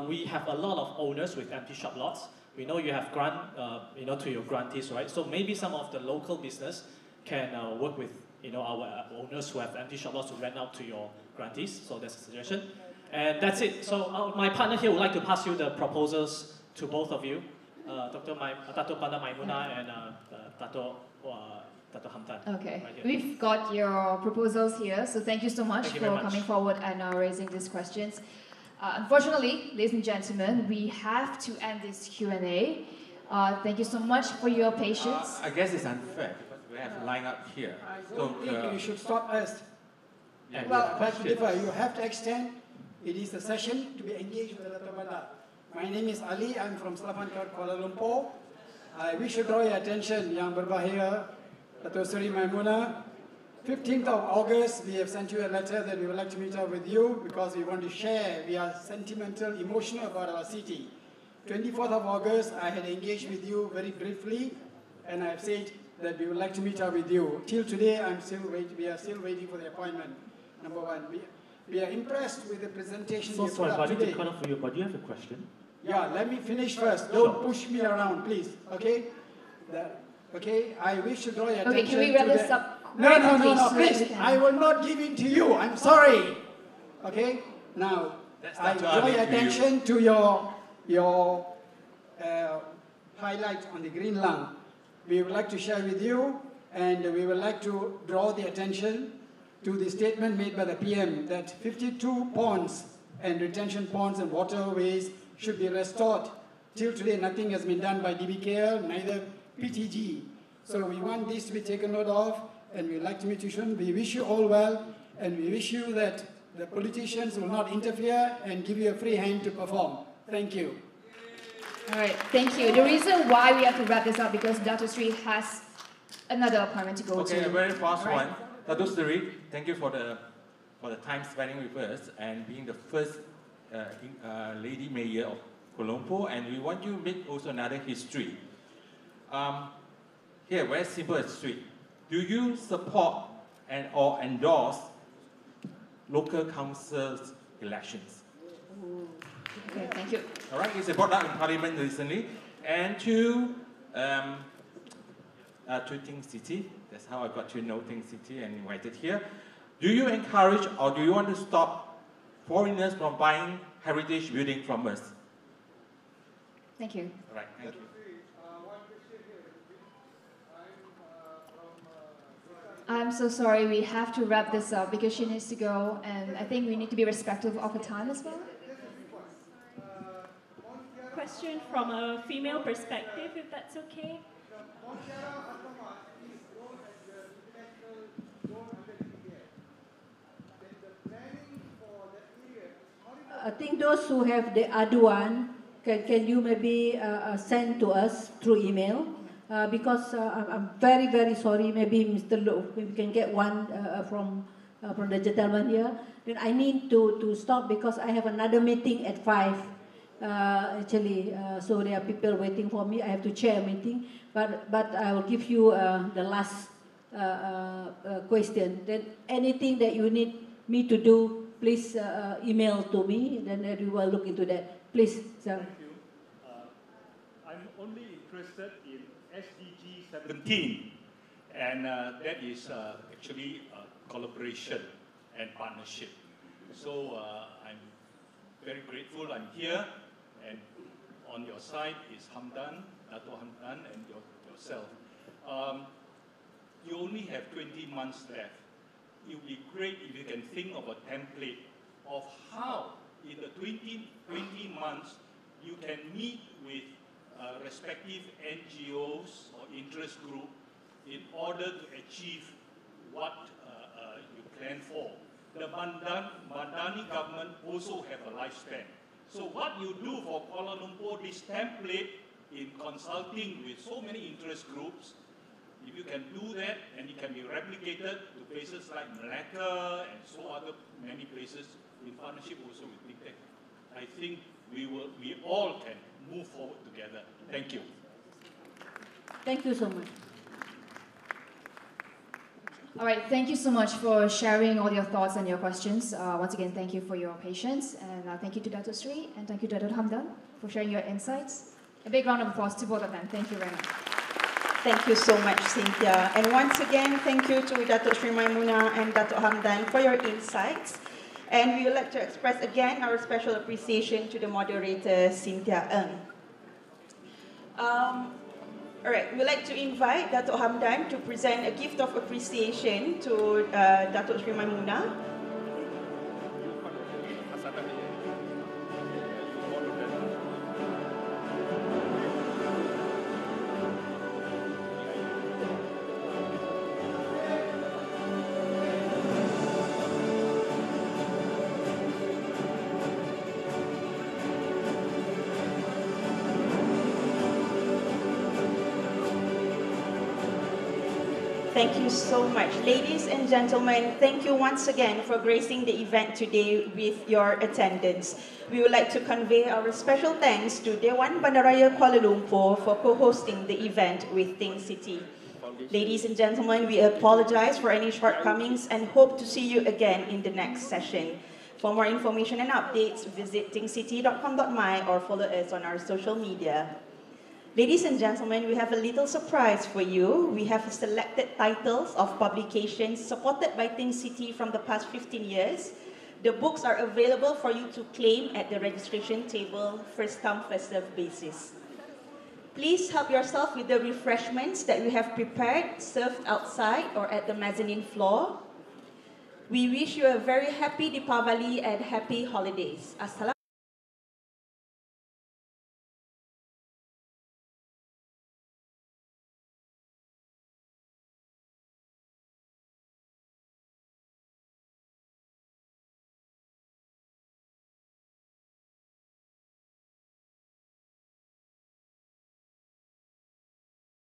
we have a lot of owners with empty shop lots. We know you have grant, to your grantees, right? So maybe some of the local business can work with, our owners who have empty shop lots to rent out to your grantees. So that's a suggestion. And that's it. So my partner here would like to pass you the proposals to both of you, Dato' Panda Maimuna and Dato' Hamdan. Okay, Right, we've got your proposals here, so thank you so much for coming forward and raising these questions. Unfortunately, ladies and gentlemen, we have to end this Q&A. Thank you so much for your patience. I guess it's unfair because we have to line up here. I don't think you should stop us. Yeah, Well, but you have to extend. It is a session to be engaged with Dato' Panda. My name is Ali. I'm from Selatan Kuala Lumpur. I wish to draw your attention, Yang Berbahaya, Dato' Seri Maimuna. 15th of August, we have sent you a letter that we would like to meet up with you because we want to share. We are sentimental, emotional about our city. 24th of August, I had engaged with you very briefly, and I have said that we would like to meet up with you. Till today, we are still waiting for the appointment. Number one, we are impressed with the presentation you put up today. For you, but you have a question? Yeah, let me finish first. Don't push me around, please. Okay? Okay, I wish to draw your attention. Okay, can we wrap this up? No, please. I will not give it to you. I'm sorry. Okay? Now, I draw your attention to your highlight on the Green Lung. We would like to share with you, and we would like to draw the attention to the statement made by the PM that 52 ponds and retention ponds and waterways should be restored. Till today, nothing has been done by DBKL, neither PTG. So we want this to be taken note of, and we would like to meet you soon. We wish you all well, and we wish you that the politicians will not interfere and give you a free hand to perform. Thank you. All right, thank you. The reason why we have to wrap this up because Dato' Sri has another appointment to go to. Okay, a very fast one. Dato' Sri, thank you for the time spending with us and being the first lady mayor of Kuala Lumpur, and we want you to make also another history. Here, very simple and sweet. Do you support or endorse local councils elections? Okay, thank you. All right, it's brought up in Parliament recently. And to Think City, that's how I got to know Think City and invited here. Do you encourage or do you want to stop foreigners from buying heritage building from us? Thank you. All right, thank you. I'm so sorry, we have to wrap this up because she needs to go, and I think we need to be respectful of her time as well. Question from a female perspective, if that's okay. I think those who have the aduan can you maybe send to us through email? Because I'm very, very sorry. Maybe Mr. Loh, we can get one from the gentleman here. Then I need to stop because I have another meeting at 5. Actually, so there are people waiting for me. I have to chair a meeting, but I will give you the last question. Then anything that you need me to do, please email to me. Then we will look into that. Please, sir. Thank you. I'm only interested in SDG 17, and that is actually collaboration and partnership. So I'm very grateful I'm here, and on your side is Hamdan, Dato' Hamdan, and yourself. You only have 20 months left. It would be great if you can think of a template of how in the 20 months you can meet with respective NGOs or interest group in order to achieve what you plan for. The Madani government also have a lifespan. So what you do for Kuala Lumpur, this template in consulting with so many interest groups, if you can do that and it can be replicated to places like Malacca and so other many places in partnership also with Big Tech, I think we all can move forward together. Thank you. Thank you so much. All right, thank you so much for sharing all your thoughts and your questions. Once again, thank you for your patience, and thank you to Dato' Sri, and thank you to Dato' Hamdan for sharing your insights. A big round of applause to both of them. Thank you very much. Thank you so much, Cynthia. And once again, thank you to Dato' Sri Maimuna and Dato' Hamdan for your insights. And we would like to express again our special appreciation to the moderator, Cynthia Ng. All right, we'd like to invite Dato' Hamdan to present a gift of appreciation to Dato' Sri Maimuna. Thank you so much. Ladies and gentlemen, thank you once again for gracing the event today with your attendance. We would like to convey our special thanks to Dewan Bandaraya Kuala Lumpur for co-hosting the event with Think City. Ladies and gentlemen, we apologize for any shortcomings and hope to see you again in the next session. For more information and updates, visit thinkcity.com.my or follow us on our social media. Ladies and gentlemen, we have a little surprise for you. We have selected titles of publications supported by Think City from the past 15 years. The books are available for you to claim at the registration table, first come, first served basis. Please help yourself with the refreshments that we have prepared, served outside or at the mezzanine floor. We wish you a very happy Deepavali and happy holidays. Assalamualaikum.